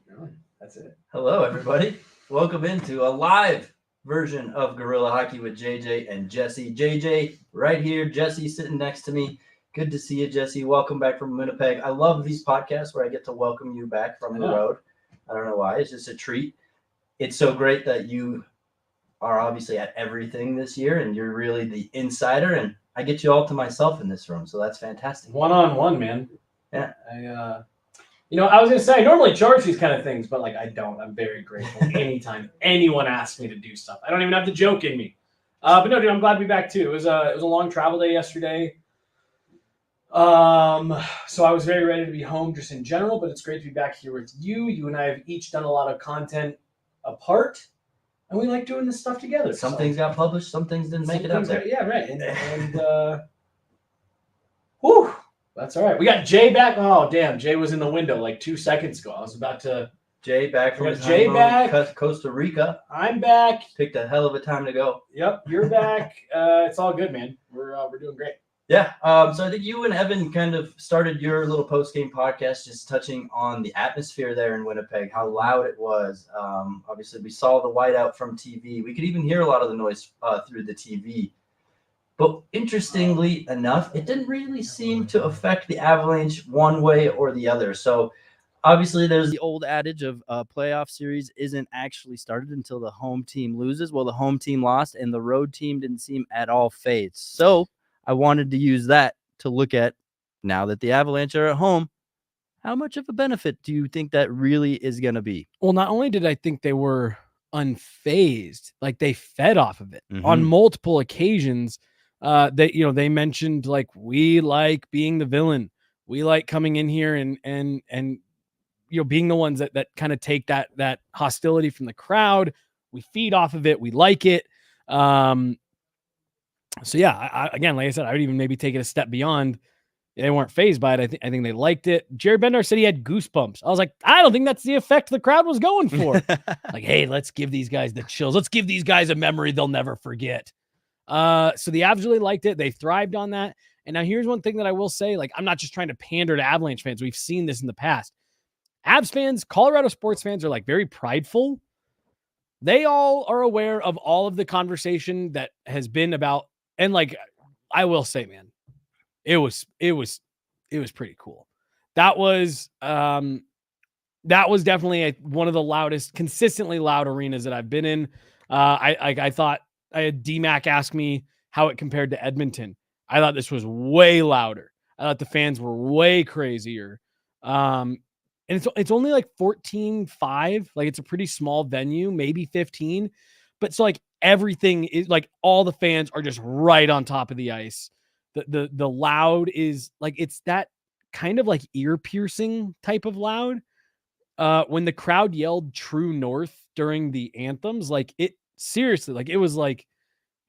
Really? That's it. Hello, everybody. Welcome into a live version of Guerilla Hockey with JJ and Jesse. JJ right here, Jesse sitting next to me. Good to see you, Jesse. Welcome back from Winnipeg. I love these podcasts where I get to welcome you back from the road. I don't know why. It's just a treat. It's so great that you are obviously at everything this year and you're really the insider, and I get you all to myself in this room, so that's fantastic. One-on-one, man. Yeah. I was gonna say I normally charge these kind of things, but like I don't. I'm very grateful anytime anyone asks me to do stuff. I don't even have the joke in me. But no, dude, I'm glad to be back too. It was a long travel day yesterday. So I was very ready to be home just in general, but it's great to be back here with you. You and I have each done a lot of content apart, and we like doing this stuff together. Some things got published, some things didn't make it out there. Yeah, right. And whew, that's all right. We got Jay back. Oh, damn. Jay was in the window like 2 seconds ago. I was about to. Jay back from Jay back. Costa Rica. I'm back. Picked a hell of a time to go. Yep, you're back. It's all good, man. We're doing great. Yeah. So I think you and Evan kind of started your little post-game podcast just touching on the atmosphere there in Winnipeg, how loud it was. Obviously, we saw the whiteout from TV. We could even hear a lot of the noise through the TV. But interestingly enough, it didn't really seem to affect the Avalanche one way or the other. So obviously there's the old adage of a playoff series isn't actually started until the home team loses. Well, the home team lost and the road team didn't seem at all phased. So I wanted to use that to look at, now that the Avalanche are at home, how much of a benefit do you think that really is going to be? Well, not only did I think they were unfazed, like they fed off of it on multiple occasions. They mentioned like, we like being the villain. We like coming in here and being the ones that kind of take that hostility from the crowd. We feed off of it. We like it. So yeah, again, like I said, I would even maybe take it a step beyond. They weren't fazed by it. I think they liked it. Jared Bednar said he had goosebumps. I was like, I don't think that's the effect the crowd was going for. Like, hey, let's give these guys the chills. Let's give these guys a memory they'll never forget. So the Avs really liked it. They thrived on that. And now here's one thing that I will say, like, I'm not just trying to pander to Avalanche fans. We've seen this in the past. Avs fans, Colorado sports fans are like very prideful. They all are aware of all of the conversation that has been about, and like, I will say, man, it was pretty cool. That was definitely one of the loudest, consistently loud arenas that I've been in. I thought, I had DMAC ask me how it compared to Edmonton. I thought this was way louder. I thought the fans were way crazier. And it's only like 14,500. Like, it's a pretty small venue, maybe 15. But so like everything is like, all the fans are just right on top of the ice. The loud is like, it's that kind of like ear piercing type of loud. When the crowd yelled True North during the anthems, like it seriously, like it was like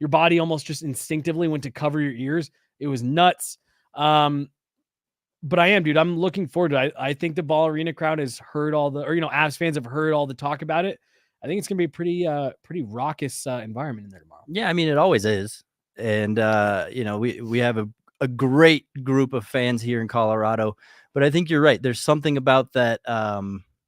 your body almost just instinctively went to cover your ears. It was nuts. But I'm looking forward to it. I think the Ball Arena crowd has heard Avs fans have heard all the talk about it. I think it's going to be a pretty raucous environment in there tomorrow. Yeah, I mean, it always is. And, we have a great group of fans here in Colorado. But I think you're right. There's something about that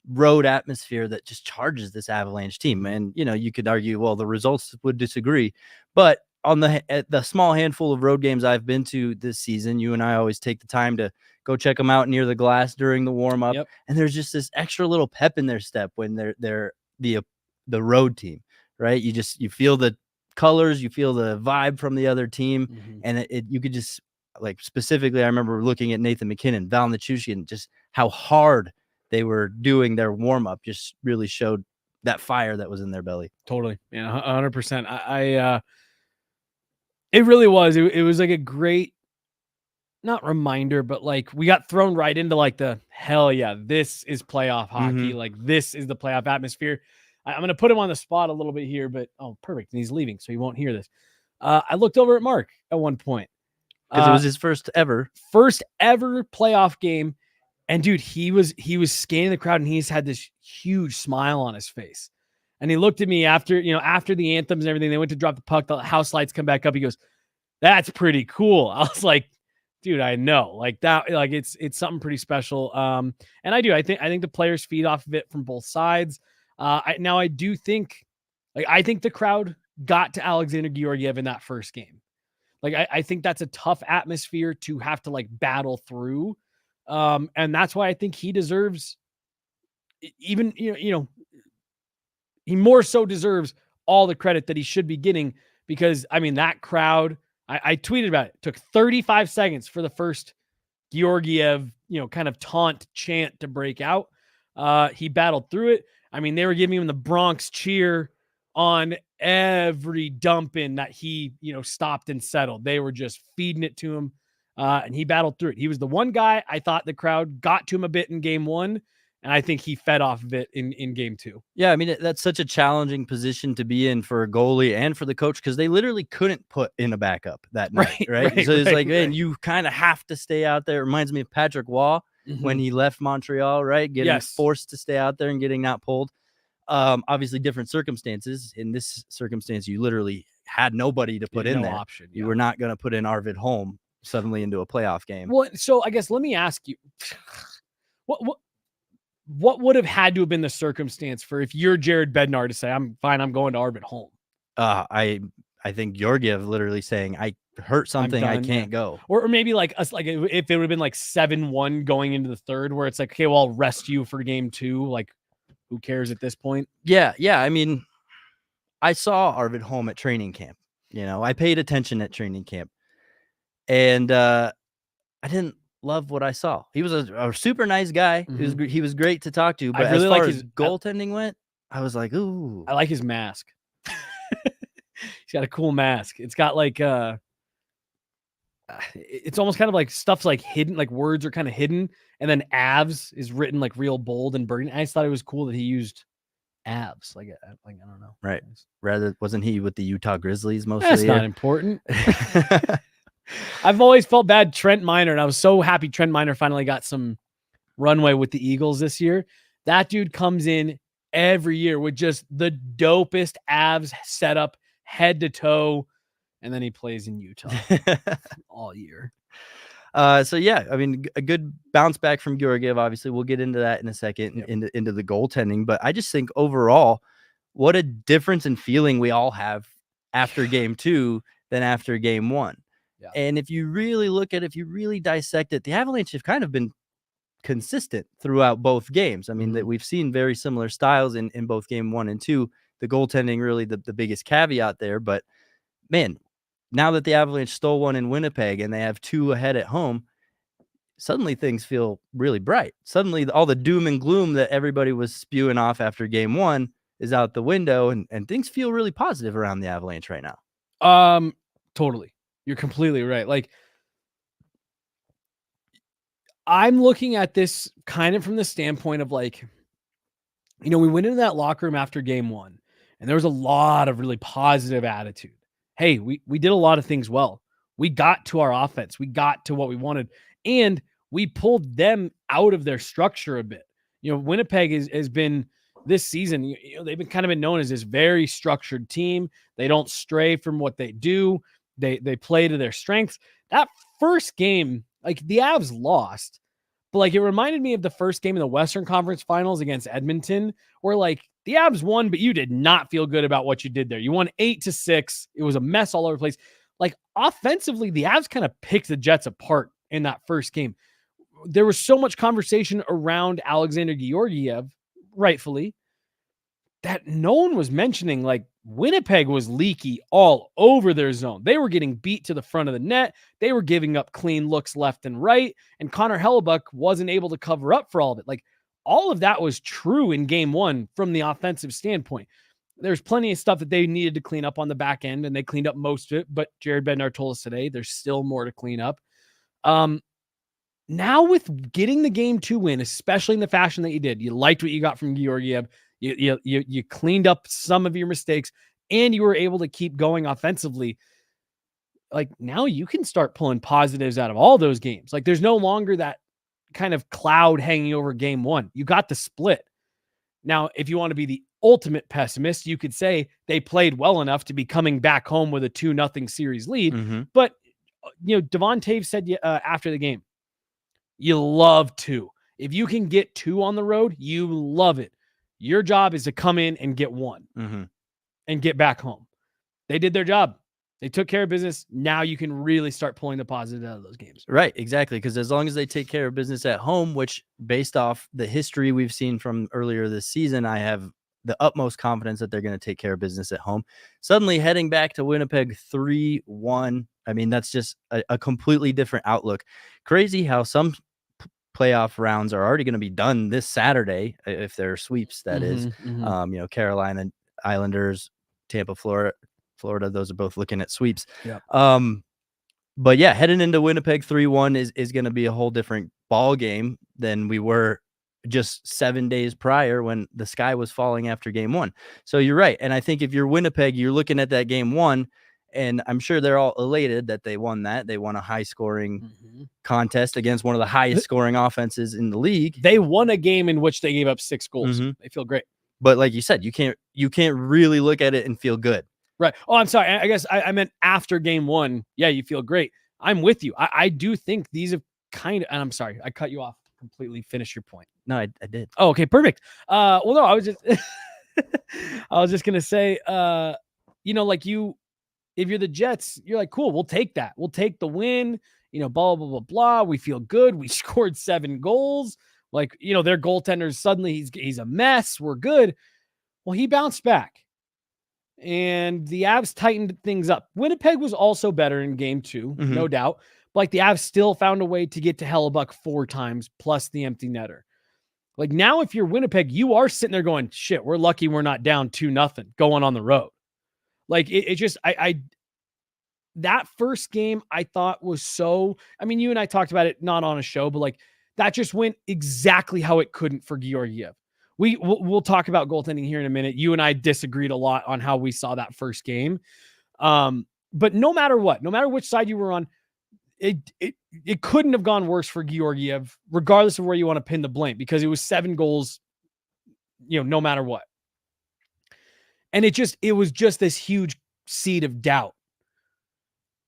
road atmosphere that just charges this Avalanche team. And, you could argue, well, the results would disagree. But on the small handful of road games I've been to this season, you and I always take the time to go check them out near the glass during the warm-up. Yep. And there's just this extra little pep in their step when they're the road team, right? You feel the colors, you feel the vibe from the other team. And you could just, like, specifically, I remember looking at Nathan McKinnon, Val Nichushkin, just how hard they were doing their warm-up just really showed that fire that was in their belly. Totally. Yeah, 100%. It really was. It was like a great, not reminder, but like we got thrown right into like the hell yeah, this is playoff hockey. Like, this is the playoff atmosphere. I'm going to put him on the spot a little bit here, but perfect. And he's leaving, so he won't hear this. I looked over at Mark at one point. Because it was his first ever playoff game. And dude, he was scanning the crowd and he's had this huge smile on his face. And he looked at me after the anthems and everything. They went to drop the puck. The house lights come back up. He goes, "That's pretty cool." I was like, dude, I know, like that, like it's something pretty special. And I think the players feed off of it from both sides. I do think, like, I think the crowd got to Alexander Georgiev in that first game. Like, I think that's a tough atmosphere to have to like battle through. And that's why I think he deserves even, he more so deserves all the credit that he should be getting, because I mean, that crowd, I tweeted about it. It took 35 seconds for the first Georgiev, kind of taunt chant to break out. He battled through it. I mean, they were giving him the Bronx cheer on every dump in that he, stopped and settled. They were just feeding it to him. And he battled through it. He was the one guy I thought the crowd got to him a bit in game one. And I think he fed off of it in game two. Yeah, I mean, that's such a challenging position to be in for a goalie and for the coach, because they literally couldn't put in a backup that night, right? So it's like, man, you kind of have to stay out there. It reminds me of Patrick Waugh when he left Montreal, right? Getting forced to stay out there and getting not pulled. Obviously, different circumstances. In this circumstance, you literally had nobody to put in there. Option. You were not going to put in Arvid Holm suddenly into a playoff game. Well, so I guess let me ask you, what would have had to have been the circumstance for, if you're Jared Bednar, to say, I'm fine, I'm going to Arvid Holm? I think Georgiev literally saying, I hurt something, I can't go. Or maybe like us, like if it would have been like 7-1 going into the third, where it's like, okay, well, I'll rest you for game two. Like, who cares at this point? Yeah. I mean, I saw Arvid Holm at training camp. I paid attention at training camp, and I didn't love what I saw. He was a super nice guy. He was great to talk to, but really, as far as goaltending went, I was like, ooh. I like his mask. He's got a cool mask. It's got like it's almost kind of like stuff's like hidden, like words are kind of hidden, and then AVS is written like real bold and burgundy. I just thought it was cool that he used AVS. Like I don't know. Right. Rather, wasn't he with the Utah Grizzlies most of the year? That's not important. I've always felt bad Trent Miner, and I was so happy Trent Miner finally got some runway with the Eagles this year. That dude comes in every year with just the dopest AVS setup, head to toe, and then he plays in Utah all year. So yeah, I mean, a good bounce back from Georgiev. Obviously, we'll get into that in a second, into the goaltending. But I just think overall, what a difference in feeling we all have after game two than after game one. Yeah. And if you really look at it, if you really dissect it, the Avalanche have kind of been consistent throughout both games. I mean, that we've seen very similar styles in both game one and two. The goaltending really the biggest caveat there. But man, now that the Avalanche stole one in Winnipeg and they have two ahead at home, suddenly things feel really bright. Suddenly all the doom and gloom that everybody was spewing off after game one is out the window, and things feel really positive around the Avalanche right now. Totally. You're completely right. Like, I'm looking at this kind of from the standpoint of like, we went into that locker room after game one, and there was a lot of really positive attitude. Hey, we did a lot of things well. We got to our offense. We got to what we wanted, and we pulled them out of their structure a bit. Winnipeg has been this season, they've been kind of been known as this very structured team. They don't stray from what they do. They play to their strengths. That first game, like, the Avs lost, but like, it reminded me of the first game in the Western Conference Finals against Edmonton, where like the Avs won, but you did not feel good about what you did there. You won 8-6. It was a mess all over the place. Like, offensively, the Avs kind of picked the Jets apart in that first game. There was so much conversation around Alexander Georgiev, rightfully, that no one was mentioning like Winnipeg was leaky all over their zone. They were getting beat to the front of the net. They were giving up clean looks left and right. And Connor Hellebuck wasn't able to cover up for all of it. Like, all of that was true in game one from the offensive standpoint. There's plenty of stuff that they needed to clean up on the back end, and they cleaned up most of it. But Jared Bednar told us today there's still more to clean up. Now with getting the game two win, especially in the fashion that you did, you liked what you got from Georgiev. You cleaned up some of your mistakes, and you were able to keep going offensively. Like, now you can start pulling positives out of all those games. Like, there's no longer that kind of cloud hanging over game one. You got the split. Now, if you want to be the ultimate pessimist, you could say they played well enough to be coming back home with a 2-0 series lead. But Devon Taves said after the game, you love 2. If you can get 2 on the road, you love it. Your job is to come in and get 1 and get back home. They did their job. They took care of business. Now you can really start pulling the positives out of those games. Right, exactly. Because as long as they take care of business at home, which based off the history we've seen from earlier this season, I have the utmost confidence that they're going to take care of business at home. Suddenly heading back to Winnipeg 3-1. I mean, that's just a completely different outlook. Crazy how some playoff rounds are already going to be done this Saturday, if they're sweeps, that is. Carolina, Islanders, Tampa, Florida, those are both looking at sweeps. Yep. But yeah, heading into Winnipeg 3-1 is going to be a whole different ball game than we were just 7 days prior when the sky was falling after game 1. So you're right. And I think if you're Winnipeg, you're looking at that game 1, and I'm sure they're all elated that they won that. They won a high scoring contest against one of the highest scoring offenses in the league. They won a game in which they gave up 6 goals. They feel great. But like you said, you can't really look at it and feel good. Right. Oh, I'm sorry. I guess I meant after game 1. Yeah, you feel great. I'm with you. I do think these have kind of, and I'm sorry, I cut you off. Completely finish your point. No, I did. Oh, okay, perfect. Well, no, I was just, I was just gonna say, if you're the Jets, you're like, cool, we'll take that. We'll take the win. Blah blah blah blah. We feel good. We scored 7 goals. Their goaltenders suddenly he's a mess. We're good. Well, he bounced back, and the Avs tightened things up. Winnipeg was also better in game 2, no doubt. But the Avs still found a way to get to Hellebuck 4 times plus the empty netter. Now, if you're Winnipeg, you are sitting there going, shit, we're lucky we're not down 2-0 going on the road. That first game I thought was so, you and I talked about it, not on a show, but that just went exactly how it couldn't for Georgiev. We'll talk about goaltending here in a minute. You and I disagreed a lot on how we saw that first game. But no matter what, no matter which side you were on, it couldn't have gone worse for Georgiev, regardless of where you want to pin the blame, because it was 7 goals, no matter what. And it was just this huge seed of doubt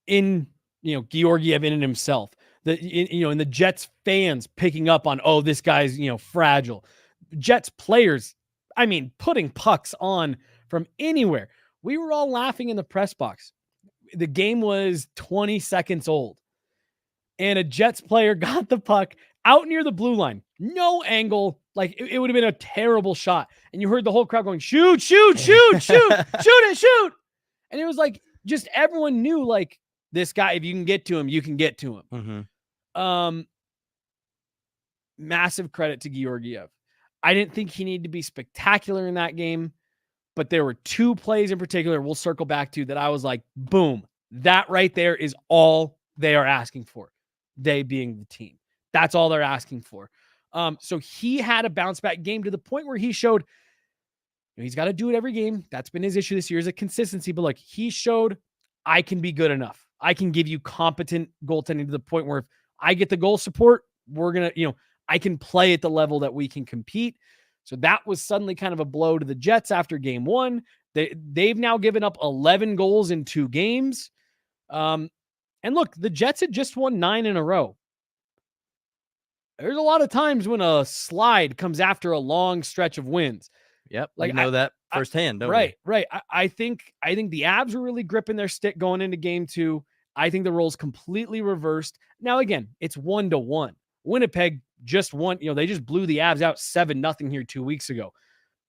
in, Georgiev in and himself. And the Jets fans picking up on, oh, this guy's, fragile. Jets players, putting pucks on from anywhere. We were all laughing in the press box. The game was 20 seconds old, and a Jets player got the puck out near the blue line. No angle. It would have been a terrible shot. And you heard the whole crowd going, shoot, shoot, shoot, shoot, shoot it, shoot. And it was just everyone knew, this guy, if you can get to him, you can get to him. Massive credit to Georgiev. I didn't think he needed to be spectacular in that game, but there were 2 plays in particular we'll circle back to that I was like, boom, that right there is all they are asking for. They being the team. That's all they're asking for. So he had a bounce back game to the point where he showed, he's got to do it every game. That's been his issue this year, is a consistency, but he showed I can be good enough. I can give you competent goaltending to the point where if I get the goal support, we're going to, I can play at the level that we can compete. So that was suddenly kind of a blow to the Jets after game 1. They've now given up 11 goals in 2 games. And look, the Jets had just won 9 in a row. There's a lot of times when a slide comes after a long stretch of wins. Yep. We know that firsthand, don't we? Right, right. I think the Avs were really gripping their stick going into game 2. I think the roles completely reversed. Now, again, it's 1-1. Winnipeg just won. They just blew the Avs out 7-0 here 2 weeks ago.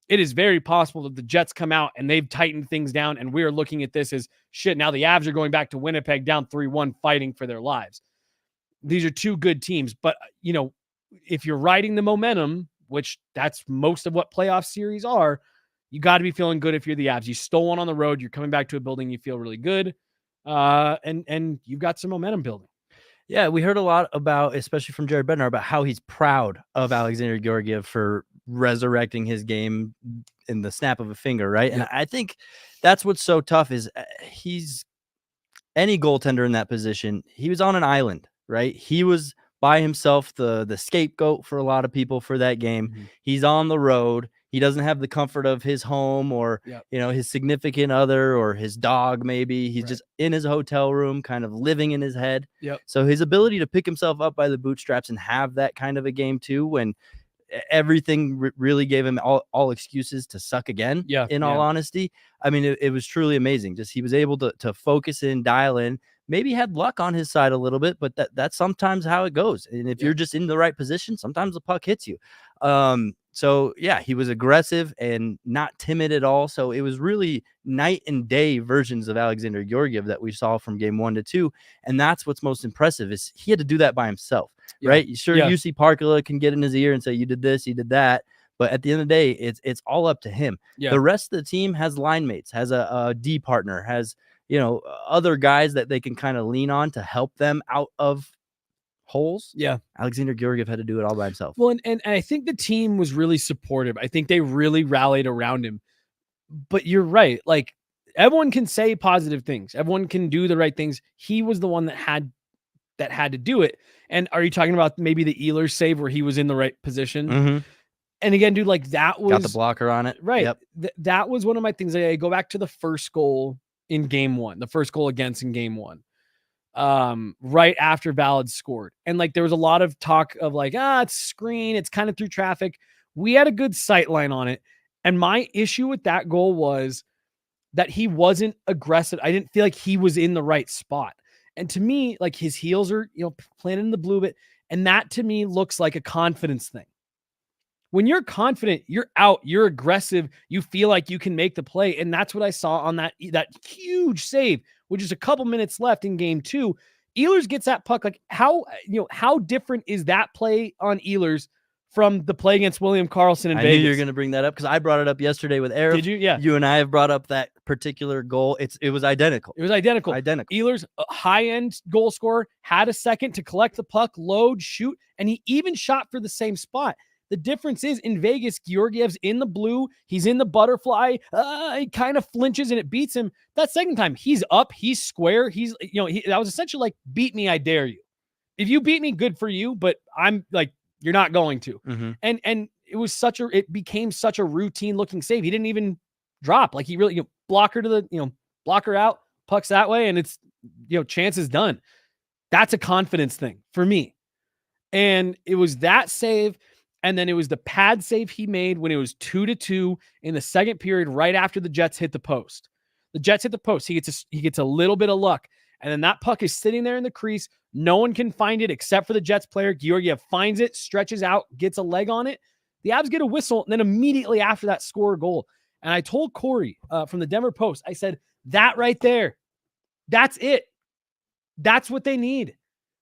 It is very possible that the Jets come out and they've tightened things down, and we're looking at this as shit. Now the Avs are going back to Winnipeg down 3-1, fighting for their lives. These are 2 good teams, but if you're riding the momentum, which that's most of what playoff series are, you got to be feeling good if you're the Avs. You stole one on the road. You're coming back to a building. You feel really good. And you've got some momentum building. Yeah, we heard a lot about, especially from Jared Bednar, about how he's proud of Alexander Georgiev for resurrecting his game in the snap of a finger, right? And I think that's what's so tough is he's any goaltender in that position. He was on an island, right? He was by himself, the scapegoat for a lot of people for that game. He's on the road. He doesn't have the comfort of his home or, Yep. his significant other or his dog, maybe. He's Right. just in his hotel room, kind of living in his head. Yep. So his ability to pick himself up by the bootstraps and have that kind of a game too, when everything really gave him all excuses to suck again. Yeah, in all honesty, I mean, it was truly amazing. Just he was able to focus in, dial in. Maybe had luck on his side a little bit, but that's sometimes how it goes. And if you're just in the right position, sometimes the puck hits you. So yeah, he was aggressive and not timid at all. So it was really night and day versions of Alexander Georgiev that we saw from game 1 to 2. And that's what's most impressive is he had to do that by himself, right? Sure. UC Parkala can get in his ear and say, you did this, you did that. But at the end of the day, it's all up to him. Yeah. The rest of the team has line mates, has a D partner, has, other guys that they can kind of lean on to help them out of holes. Yeah. Alexander Georgiev had to do it all by himself. Well, and I think the team was really supportive. I think they really rallied around him. But you're right. Like, everyone can say positive things. Everyone can do the right things. He was the one that had to do it. And are you talking about maybe the Ehlers save where he was in the right position? Mm-hmm. And again, dude, like that was got the blocker on it. Right. Yep. That was one of my things. I go back to the first goal in game 1, the first goal against in game 1. Right after Ballard scored. And like there was a lot of talk of like, it's screen, it's kind of through traffic. We had a good sight line on it. And my issue with that goal was that he wasn't aggressive. I didn't feel like he was in the right spot. And to me, like his heels are, planted in the blue bit. And that to me looks like a confidence thing. When you're confident, you're out, you're aggressive, you feel like you can make the play. And that's what I saw on that huge save, which is a couple minutes left in game 2. Ehlers gets that puck. Like how different is that play on Ehlers from the play against William Karlsson in Vegas? I knew you were going to bring that up because I brought it up yesterday with Eric. Did you? Yeah. You and I have brought up that particular goal. It was identical. It was identical. Ehlers, a high-end goal scorer, had a second to collect the puck, load, shoot, and he even shot for the same spot. The difference is in Vegas, Georgiev's in the blue. He's in the butterfly. He kind of flinches and it beats him. That second time, he's up. He's square. That was essentially like, beat me, I dare you. If you beat me, good for you. But I'm like, you're not going to. Mm-hmm. And it became such a routine looking save. He didn't even drop. Like he really, blocker to the, blocker out, pucks that way. And it's, chance is done. That's a confidence thing for me. And it was that save. And then it was the pad save he made when it was 2-2 in the second period, right after the Jets hit the post. The Jets hit the post. He gets a little bit of luck. And then that puck is sitting there in the crease. No one can find it except for the Jets player. Georgiev finds it, stretches out, gets a leg on it. The Avs get a whistle. And then immediately after that, score a goal. And I told Corey from the Denver Post, I said, that right there, that's it. That's what they need.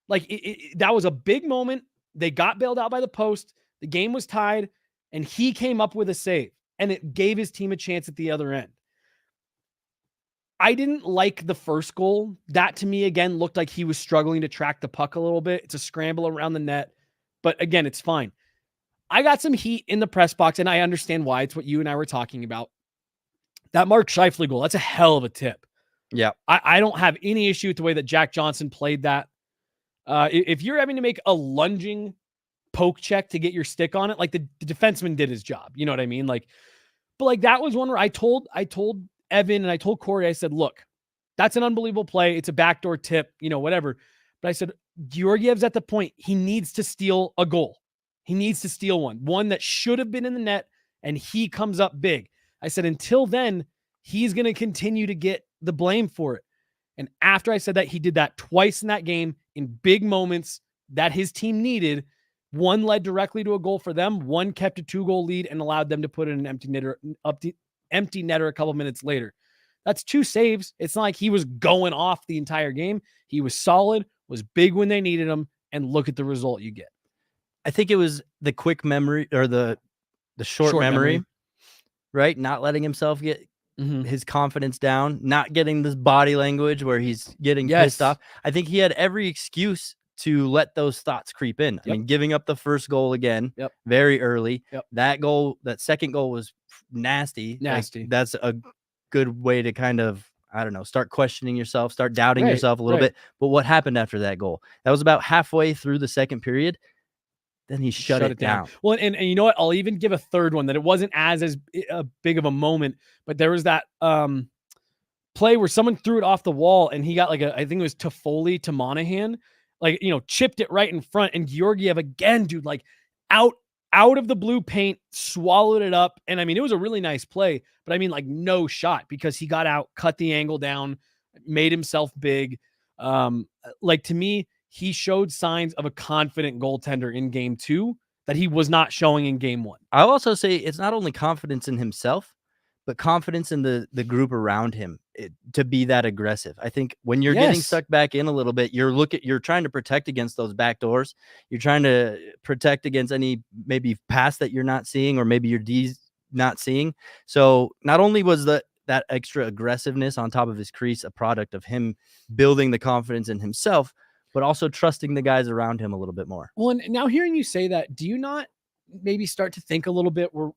Like that was a big moment. They got bailed out by the post. The game was tied, and he came up with a save, and it gave his team a chance at the other end. I didn't like the first goal. That, to me, again, looked like he was struggling to track the puck a little bit. It's a scramble around the net, but again, it's fine. I got some heat in the press box, and I understand why. It's what you and I were talking about. That Mark Scheifele goal, that's a hell of a tip. Yeah. I don't have any issue with the way that Jack Johnson played that. If you're having to make a lunging poke check to get your stick on it, like the defenseman did his job. You know what I mean? Like, but like that was one where I told Evan and I told Corey, I said, look, that's an unbelievable play. It's a backdoor tip, whatever. But I said, Georgiev's at the point, he needs to steal a goal. He needs to steal one that should have been in the net, and he comes up big. I said, until then, he's going to continue to get the blame for it. And after I said that, he did that twice in that game in big moments that his team needed. One led directly to a goal for them. One kept a 2-goal lead and allowed them to put in an empty netter a couple minutes later. That's 2 saves. It's not like he was going off the entire game. He was solid, was big when they needed him, and look at the result you get. I think it was the quick memory or the short memory, right? Not letting himself get his confidence down, not getting this body language where he's getting pissed off. I think he had every excuse to let those thoughts creep in. I mean, giving up the first goal again, very early. That second goal was nasty. Like, that's a good way to kind of, I don't know, start questioning yourself, start doubting yourself a little bit. But what happened after that goal? That was about halfway through the second period. then he shut it down. Well, and you know what? I'll even give a third one that it wasn't as big of a moment, but there was that play where someone threw it off the wall and he got like I think it was Toffoli to Monahan, like, chipped it right in front, and Georgiev again, dude, like out of the blue paint, swallowed it up. And I mean, it was a really nice play, but I mean, like, no shot, because he got out, cut the angle down, made himself big. Like, to me, he showed signs of a confident goaltender in game 2 that he was not showing in game 1. I'll also say it's not only confidence in himself, but confidence in the group around him to be that aggressive. I think when you're getting stuck back in a little bit, you're trying to protect against those back doors. You're trying to protect against any maybe pass that you're not seeing, or maybe your D's not seeing. So not only was that extra aggressiveness on top of his crease a product of him building the confidence in himself, but also trusting the guys around him a little bit more. Well, and now hearing you say that, do you not maybe start to think a little bit, are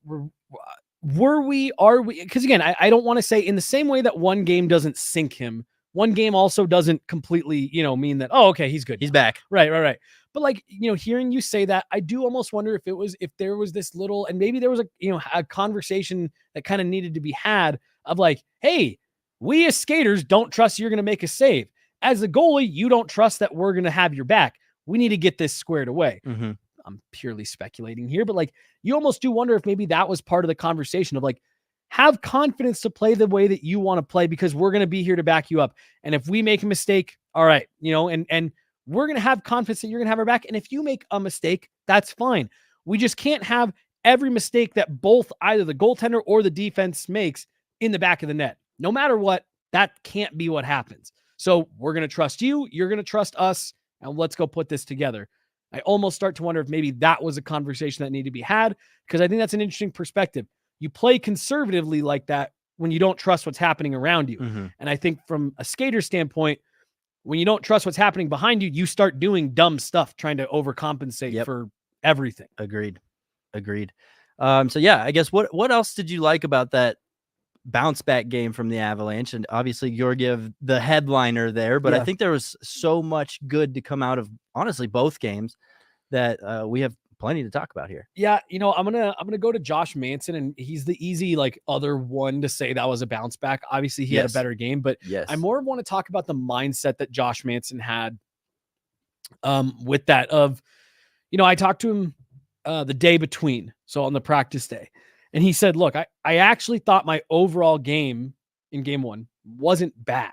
we, because again, I don't want to say, in the same way that one game doesn't sink him, one game also doesn't completely, mean that, oh, okay, he's good, he's back. Right. But like, hearing you say that, I do almost wonder if there was this little, and maybe there was a conversation that kind of needed to be had of like, hey, we as skaters don't trust you're going to make a save. As a goalie, you don't trust that we're going to have your back. We need to get this squared away. Mm-hmm. I'm purely speculating here, but like, you almost do wonder if maybe that was part of the conversation of like, have confidence to play the way that you want to play, because we're going to be here to back you up. And if we make a mistake, all right, and we're going to have confidence that you're going to have our back. And if you make a mistake, that's fine. We just can't have every mistake that both either the goaltender or the defense makes in the back of the net. No matter what, that can't be what happens. So we're going to trust you. You're going to trust us. And let's go put this together. I almost start to wonder if maybe that was a conversation that needed to be had, because I think that's an interesting perspective. You play conservatively like that when you don't trust what's happening around you. Mm-hmm. And I think from a skater standpoint, when you don't trust what's happening behind you, you start doing dumb stuff, trying to overcompensate for everything. Agreed. So yeah, I guess what else did you like about that bounce back game from the Avalanche? And obviously Georgiev, the headliner there, but I think there was so much good to come out of, honestly, both games that we have plenty to talk about here. Yeah, I'm gonna go to Josh Manson, and he's the easy other one to say that was a bounce back. Obviously, he had a better game, but I more want to talk about the mindset that Josh Manson had with that of, I talked to him the day between, so on the practice day, and he said, look, I actually thought my overall game in game 1 wasn't bad.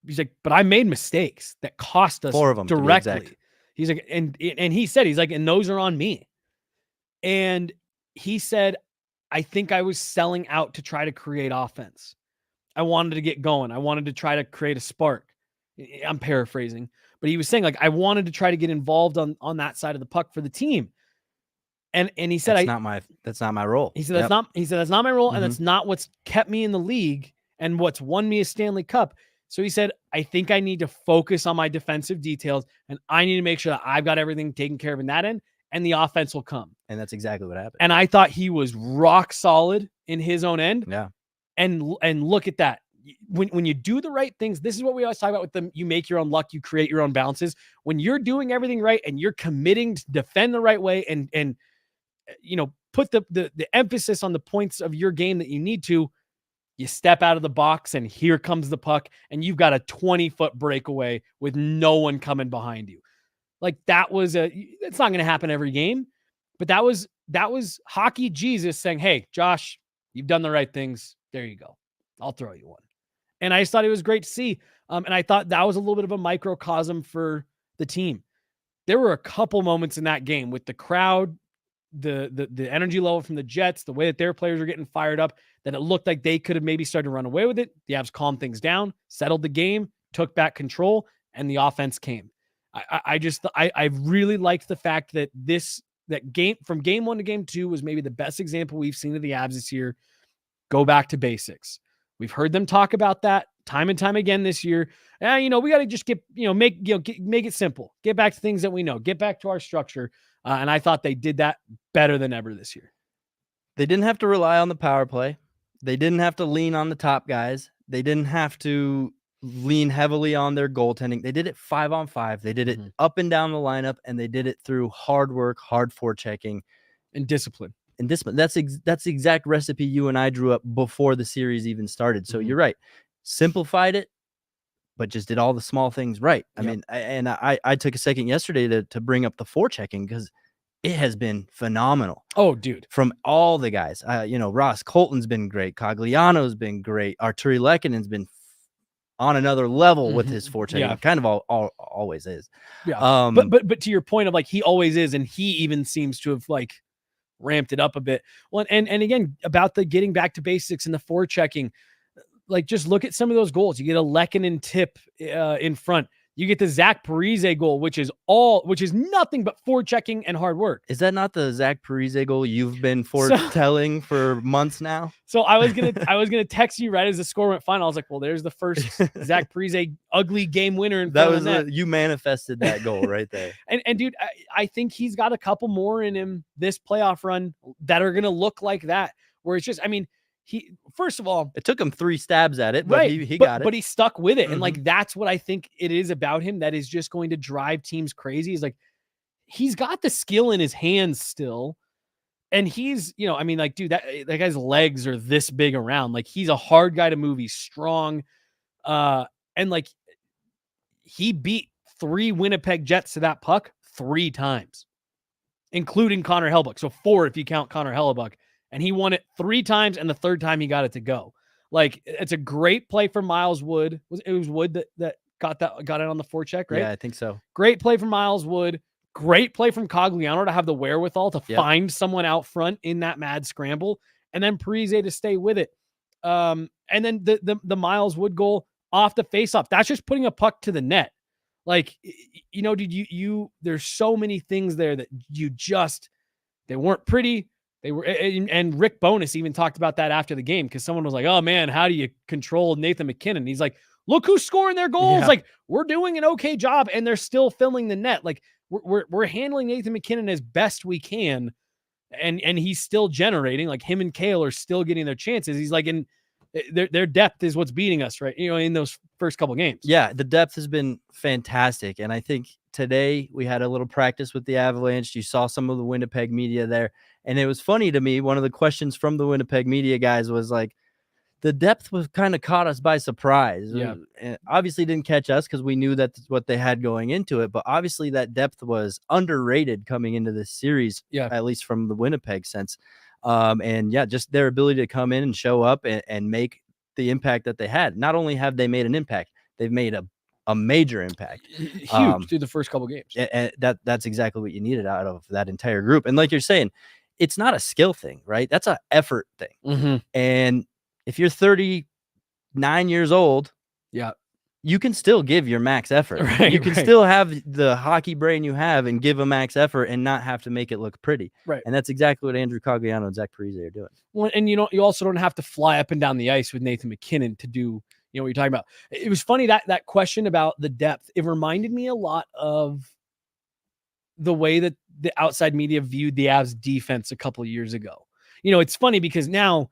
He's like, but I made mistakes that cost us 4 of them directly. He's like, and he said, he's like, and those are on me. And he said, I think I was selling out to try to create offense. I wanted to get going. I wanted to try to create a spark. I'm paraphrasing, but he was saying, like, I wanted to try to get involved on that side of the puck for the team. And he said, that's not my role. He said, that's not my role. Mm-hmm. And that's not what's kept me in the league and what's won me a Stanley Cup. So he said, I think I need to focus on my defensive details, and I need to make sure that I've got everything taken care of in that end, and the offense will come. And that's exactly what happened. And I thought he was rock solid in his own end. Yeah. And look at that. When you do the right things, this is what we always talk about with them. You make your own luck, you create your own balances. When you're doing everything right and you're committing to defend the right way and put the emphasis on the points of your game that you need to, you step out of the box and here comes the puck and you've got a 20-foot breakaway with no one coming behind you. Like it's not going to happen every game, but that was hockey Jesus saying, hey, Josh, you've done the right things. There you go. I'll throw you one. And I just thought it was great to see. And I thought that was a little bit of a microcosm for the team. There were a couple moments in that game with the crowd, the energy level from the Jets, the way that their players were getting fired up, that it looked like they could have maybe started to run away with it. The Avs calmed things down, settled the game, took back control, and the offense came. I really liked the fact that that game from game 1 to game 2 was maybe the best example we've seen of the Avs this year. Go back to basics. We've heard them talk about that time and time again this year. We got to just make it simple. Get back to things that we know. Get back to our structure. And I thought they did that better than ever this year. They didn't have to rely on the power play. They didn't have to lean on the top guys. They didn't have to lean heavily on their goaltending. They did it 5-on-5. They did it up and down the lineup, and they did it through hard work, hard forechecking, and discipline. and discipline. That's the exact recipe you and I drew up before the series even started. So you're right. Simplified it, but just did all the small things right. I mean, I took a second yesterday to bring up the forechecking because it has been phenomenal. Oh, dude. From all the guys. Ross Colton's been great. Cogliano's been great. Arturi Lekkonen's been on another level with his forechecking. Yeah. Kind of always is. Yeah. But to your point of like, he always is, and he even seems to have like ramped it up a bit. Well, and again, about the getting back to basics and the forechecking, like just look at some of those goals. You get a Lekkonen tip in front. You get the Zach Parise goal, which is nothing but forechecking and hard work. Is that not the Zach Parise goal you've been foretelling for months now? So I was gonna text you right as the score went final. I was like, well, there's the first Zach Parise ugly game winner in front of the net. You manifested that goal right there. And dude, I think he's got a couple more in him this playoff run that are gonna look like that. Where it's just, I mean, he, first of all, it took him 3 stabs at it, but right, he got it. But he stuck with it. And like, that's what I think it is about him that is just going to drive teams crazy. Is like, he's got the skill in his hands still. And he's, I mean, like, dude, that guy's legs are this big around. Like, he's a hard guy to move. He's strong. And like, he beat 3 Winnipeg Jets to that puck 3 times, including Connor Hellebuyck. So 4 if you count Connor Hellebuyck. And he won it 3 times, and the 3rd time he got it to go. Like, it's a great play from Miles Wood. It was Wood that got it on the forecheck, right? Yeah, I think so. Great play from Miles Wood. Great play from Cogliano to have the wherewithal to find someone out front in that mad scramble, and then Parise to stay with it. And then the Miles Wood goal off the faceoff. That's just putting a puck to the net. Like, dude, there's so many things there that they weren't pretty. They were, and Rick Bowness even talked about that after the game because someone was like, "Oh man, how do you control Nathan MacKinnon?" He's like, "Look who's scoring their goals! Yeah. Like, we're doing an okay job, and they're still filling the net. Like, we're handling Nathan MacKinnon as best we can, and he's still generating. Like, him and Kale are still getting their chances. He's like, in their depth is what's beating us, right? In those first couple games. Yeah, the depth has been fantastic, and I think today we had a little practice with the Avalanche. You saw some of the Winnipeg media there. And it was funny to me. One of the questions from the Winnipeg media guys was like, the depth was kind of caught us by surprise. Yeah. And obviously didn't catch us because we knew that's what they had going into it. But obviously that depth was underrated coming into this series, at least from the Winnipeg sense. And just their ability to come in and show up and make the impact that they had. Not only have they made an impact, they've made a major impact. Huge through the first couple games. And that's exactly what you needed out of that entire group. And like you're saying, it's not a skill thing, right? That's an effort thing. And if you're 39 years old, you can still give your max effort. Right, you can still have the hockey brain you have and give a max effort and not have to make it look pretty. Right. And that's exactly what Andrew Cogliano and Zach Parise are doing. Well, and you also don't have to fly up and down the ice with Nathan MacKinnon to do, what you're talking about. It was funny that question about the depth. It reminded me a lot of the way that the outside media viewed the Avs defense a couple of years ago. It's funny because now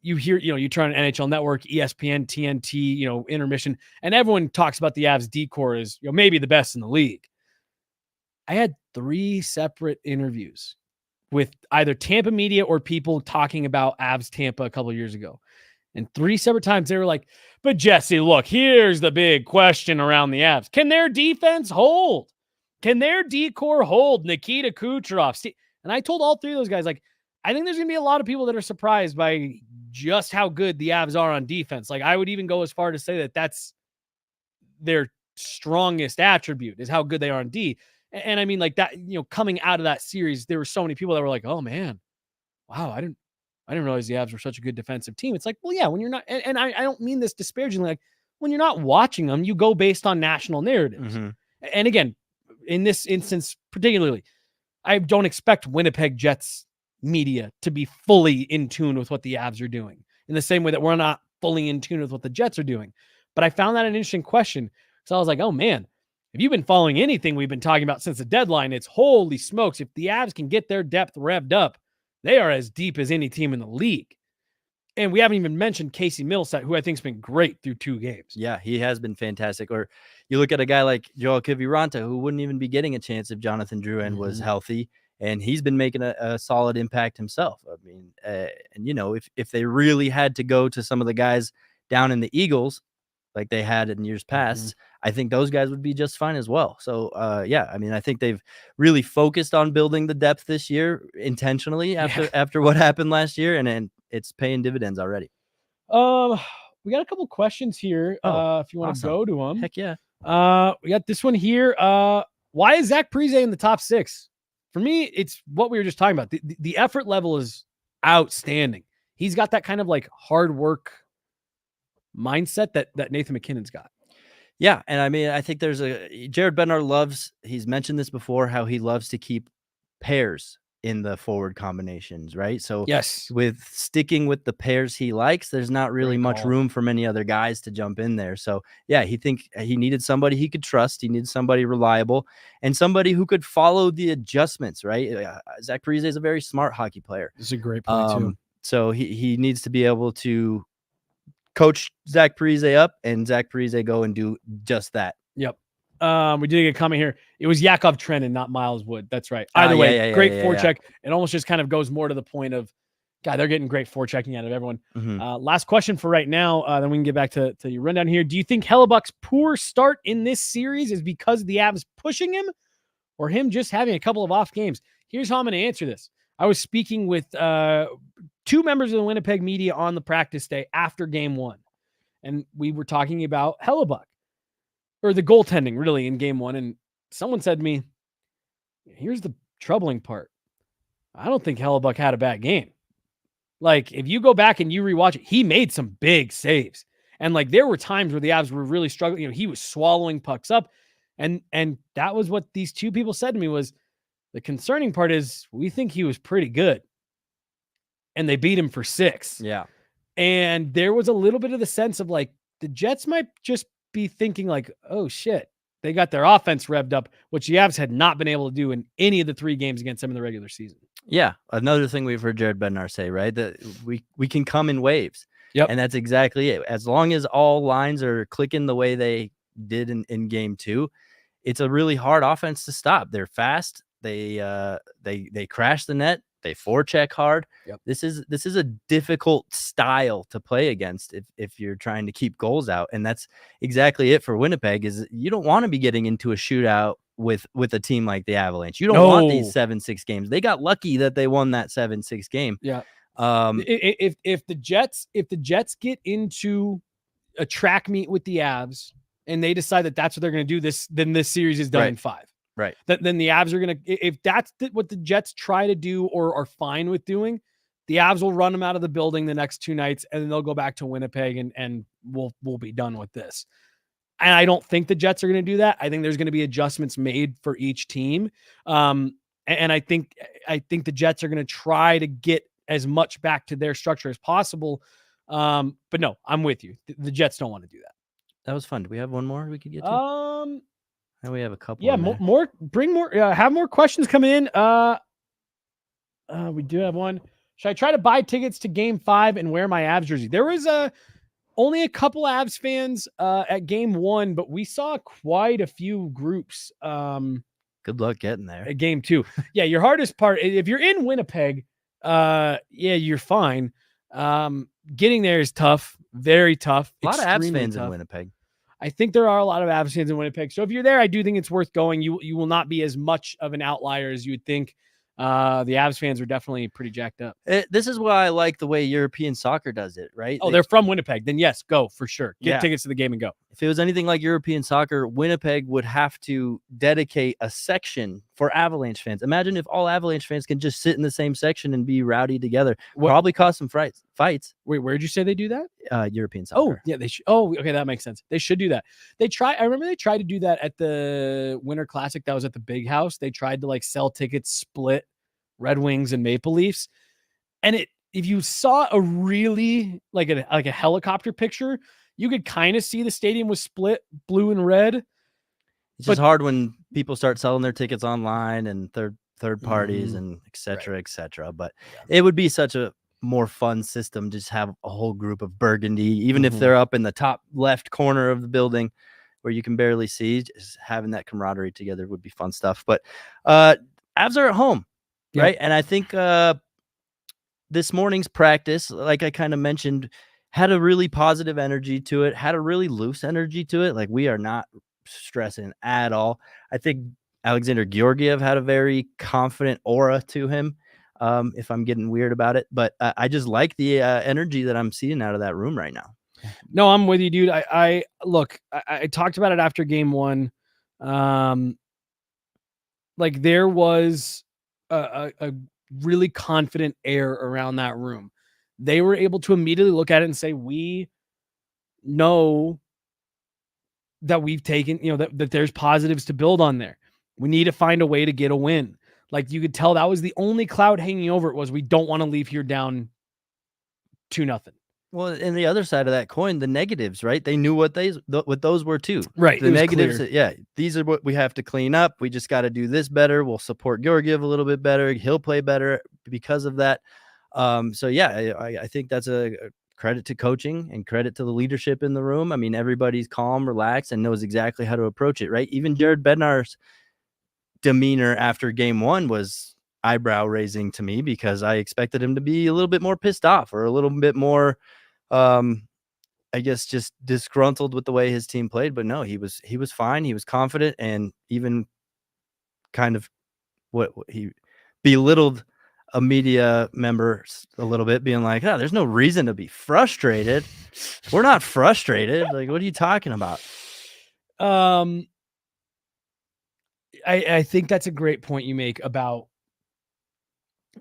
you hear, you turn on NHL Network, ESPN, TNT, intermission, and everyone talks about the Avs D-core as, maybe the best in the league. I had 3 separate interviews with either Tampa media or people talking about Avs Tampa a couple of years ago. And 3 separate times they were like, but Jesse, look, here's the big question around the Avs. Can their defense hold? Can their D-core hold Nikita Kucherov? And I told all 3 of those guys, like, I think there's going to be a lot of people that are surprised by just how good the Avs are on defense. Like, I would even go as far to say that that's their strongest attribute is how good they are on D. And I mean, like that, coming out of that series, there were so many people that were like, oh man, wow, I didn't realize the Avs were such a good defensive team. It's like, well, yeah, when you're not, and I don't mean this disparagingly, like when you're not watching them, you go based on national narratives. And again, in this instance, particularly, I don't expect Winnipeg Jets media to be fully in tune with what the Avs are doing in the same way that we're not fully in tune with what the Jets are doing. But I found that an interesting question. So I was like, oh man, if you've been following anything we've been talking about since the deadline, it's holy smokes. If the Avs can get their depth revved up, they are as deep as any team in the league. And we haven't even mentioned Casey Middleset, who I think has been great through 2 games. Yeah, he has been fantastic. Or you look at a guy like Joel Kiviranta, who wouldn't even be getting a chance if Jonathan Drouin was healthy, and he's been making a solid impact himself. I mean, and you know, if they really had to go to some of the guys down in the Eagles, like they had in years past, I think those guys would be just fine as well. So, yeah, I mean, I think they've really focused on building the depth this year intentionally after what happened last year, and it's paying dividends already. We got a couple questions here. If you want to go to them. Heck yeah. We got this one here. Why is Zach Parise in the top 6? For me, it's what we were just talking about. The effort level is outstanding. He's got that kind of like hard work mindset that Nathan McKinnon's got. Yeah, and I mean, I think there's Jared Bednar he's mentioned this before, how he loves to keep pairs in the forward combinations, right? So yes, with sticking with the pairs he likes, there's not really much room for many other guys to jump in there. So yeah, he needed somebody he could trust. He needed somebody reliable and somebody who could follow the adjustments, right? Zach Parise is a very smart hockey player. This is a great point too. So he needs to be able to coach Zach Parise up, and Zach Parise go and do just that. Yep. We did get a comment here. It was Yakov Trenin, not Miles Wood. That's right. Either way, great forecheck. It almost just kind of goes more to the point of, God, they're getting great forechecking out of everyone. Last question for right now. Then we can get back to your rundown here. Do you think Hellebuck's poor start in this series is because of the Avs pushing him or him just having a couple of off games? Here's how I'm going to answer this. I was speaking with 2 members of the Winnipeg media on the practice day after game 1. And we were talking about Hellebuck. Or the goaltending, really, in game 1. And someone said to me, here's the troubling part. I don't think Hellebuck had a bad game. Like, if you go back and you rewatch it, he made some big saves. And, like, there were times where the Avs were really struggling. You know, he was swallowing pucks up. And that was what these 2 people said to me was, the concerning part is we think he was pretty good. And they beat him for 6. Yeah. And there was a little bit of the sense of, like, the Jets might just be thinking like, oh shit, they got their offense revved up, which the Avs had not been able to do in any of the 3 games against them in the regular season. Yeah. Another thing we've heard Jared Bednar say, right? That we can come in waves. Yep. And that's exactly it. As long as all lines are clicking the way they did in game 2, it's a really hard offense to stop. They're fast. They crash the net. They forecheck hard. Yep. This is a difficult style to play against if you're trying to keep goals out. And that's exactly it for Winnipeg. Is you don't want to be getting into a shootout with a team like the Avalanche. You don't want these 7-6 games. They got lucky that they won that 7-6 game. Yeah. If the Jets get into a track meet with the Avs and they decide that that's what they're going to do, then this series is done in 5. Right. Then the Avs are going to, if that's what the Jets try to do or are fine with doing, the Avs will run them out of the building the next 2 nights, and then they'll go back to Winnipeg and we'll be done with this. And I don't think the Jets are going to do that. I think there's going to be adjustments made for each team. And I think the Jets are going to try to get as much back to their structure as possible. But no, I'm with you. The Jets don't want to do that. That was fun. Do we have one more we could get to? And we have a couple. Yeah, more. Bring more. Have more questions come in. We do have one. Should I try to buy tickets to Game 5 and wear my Avs jersey? There was only a couple Avs fans at Game 1, but we saw quite a few groups. Good luck getting there. At Game 2. Yeah, your hardest part, if you're in Winnipeg, you're fine. Getting there is tough, very tough. A lot of Avs fans in Winnipeg. I think there are a lot of Avs fans in Winnipeg. So if you're there, I do think it's worth going. You will not be as much of an outlier as you would think. The Avs fans are definitely pretty jacked up. This is why I like the way European soccer does it, right? Oh, they're from Winnipeg. Then yes, go for sure. Get tickets to the game and go. If it was anything like European soccer, Winnipeg would have to dedicate a section for Avalanche fans. Imagine if all Avalanche fans can just sit in the same section and be rowdy together. Probably cause some fights. Wait, where'd you say they do that? European soccer. Oh, yeah, they should. Oh, okay, that makes sense. They should do that. I remember they tried to do that at the Winter Classic that was at the Big House. They tried to like sell tickets split Red Wings and Maple Leafs. And if you saw a really like a helicopter picture, you could kind of see the stadium was split blue and red. It's just hard when people start selling their tickets online and third parties and et cetera, et cetera. But it would be such a more fun system. Just have a whole group of burgundy, even if Mhm. they're up in the top left corner of the building where you can barely see. Just having that camaraderie together would be fun stuff. But Avs are at home, Yep. right? And I think this morning's practice, like I kind of mentioned, had a really positive energy to it, had a really loose energy to it. Like, we are not stressing at all. I think Alexander Georgiev had a very confident aura to him, if I'm getting weird about it. But I just like the energy that I'm seeing out of that room right now. No, I'm with you, dude. I look, I talked about it after game one. Like, there was a really confident air around that room. They were able to immediately look at it and say, we know that we've taken, that there's positives to build on there. We need to find a way to get a win. Like, you could tell that was the only cloud hanging over it, was we don't want to leave here down 2-0. Well, and the other side of that coin, the negatives, right? They knew what those were too. Right. The negatives, yeah, these are what we have to clean up. We just got to do this better. We'll support Georgiev a little bit better. He'll play better because of that. So yeah, I think that's a credit to coaching and credit to the leadership in the room. I mean, everybody's calm, relaxed, and knows exactly how to approach it, right? Even Jared Bednar's demeanor after game one was eyebrow raising to me, because I expected him to be a little bit more pissed off or a little bit more, I guess, just disgruntled with the way his team played. But no, he was fine. He was confident, and even kind of what he belittled a media member a little bit, being like, "Oh, there's no reason to be frustrated. We're not frustrated. Like, what are you talking about?" I think that's a great point you make about,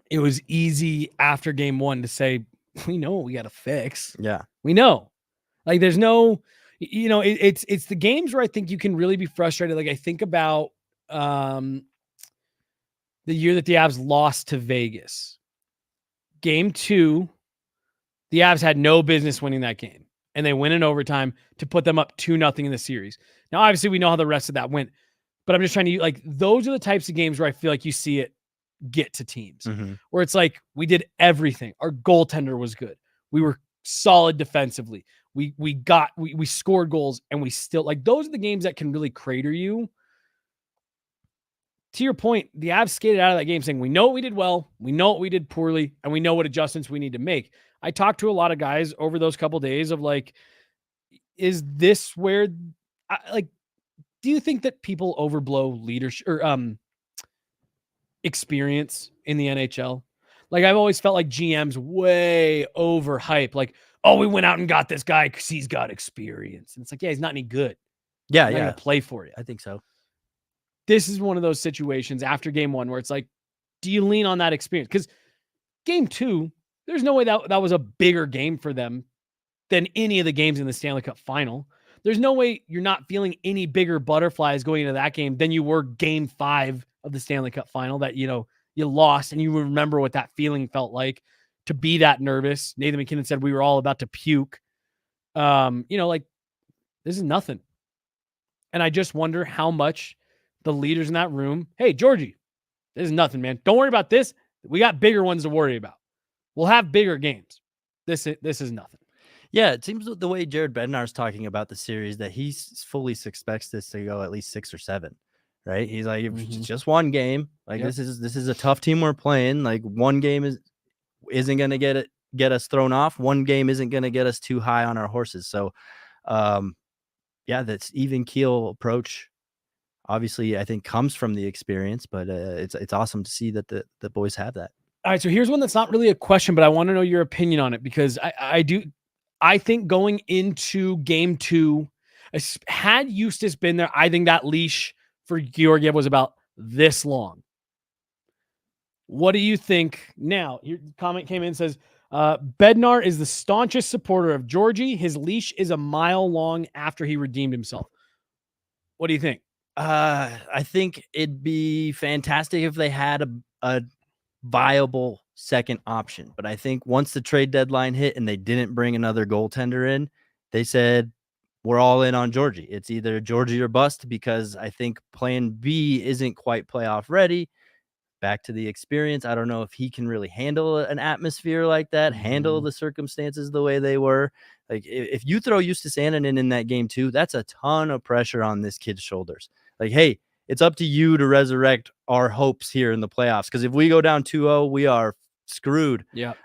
it was easy after game one to say, we know what we got to fix. Yeah. We know. Like, there's no, it's the games where I think you can really be frustrated. Like, I think about the year that the Avs lost to Vegas. Game 2, the Avs had no business winning that game, and they win in overtime to put them up 2-0 in the series. Now, obviously, we know how the rest of that went, but I'm just trying to, like, those are the types of games where I feel like you see it get to teams, where it's like, we did everything. Our goaltender was good. We were solid defensively. We scored goals, and we still, like, those are the games that can really crater you. To your point, the Avs skated out of that game saying, we know what we did well, we know what we did poorly, and we know what adjustments we need to make. I talked to a lot of guys over those couple of days of, like, is this where, like, do you think that people overblow leadership or experience in the NHL? Like, I've always felt like GM's way overhyped. Like, oh, we went out and got this guy because he's got experience. And it's like, yeah, he's not any good. Yeah, He's not gonna play for you. I think so. This is one of those situations after game one where it's like, do you lean on that experience? Because game 2, there's no way that was a bigger game for them than any of the games in the Stanley Cup final. There's no way you're not feeling any bigger butterflies going into that game than you were game 5 of the Stanley Cup final, that, you lost, and you remember what that feeling felt like to be that nervous. Nathan McKinnon said we were all about to puke. Like, this is nothing. And I just wonder how much the leaders in that room, hey, Georgie, this is nothing, man. Don't worry about this. We got bigger ones to worry about. We'll have bigger games. This is nothing. Yeah, it seems the way Jared Bednar's talking about the series that he fully expects this to go at least 6 or 7, right? He's like, it's just one game. Like, Yep. this is a tough team we're playing. Like, one game isn't going to get us thrown off. One game isn't going to get us too high on our horses. So, yeah, that's even keel approach. Obviously, I think comes from the experience, but it's awesome to see that the boys have that. All right, so here's one that's not really a question, but I want to know your opinion on it, because I think going into game 2, had Eustace been there, I think that leash for Georgiev was about this long. What do you think now? Your comment came in and says, Bednar is the staunchest supporter of Georgie. His leash is a mile long after he redeemed himself. What do you think? I think it'd be fantastic if they had a viable second option. But I think once the trade deadline hit and they didn't bring another goaltender in, they said, we're all in on Georgie. It's either Georgie or bust, because I think plan B isn't quite playoff ready. back to the experience. I don't know if he can really handle an atmosphere like that, handle Mhm. the circumstances the way they were. Like if you throw Eustace Annunen in that game too, that's a ton of pressure on this kid's shoulders. Like, hey, it's up to you to resurrect our hopes here in the playoffs. Because if we go down 2-0, we are screwed. Yep.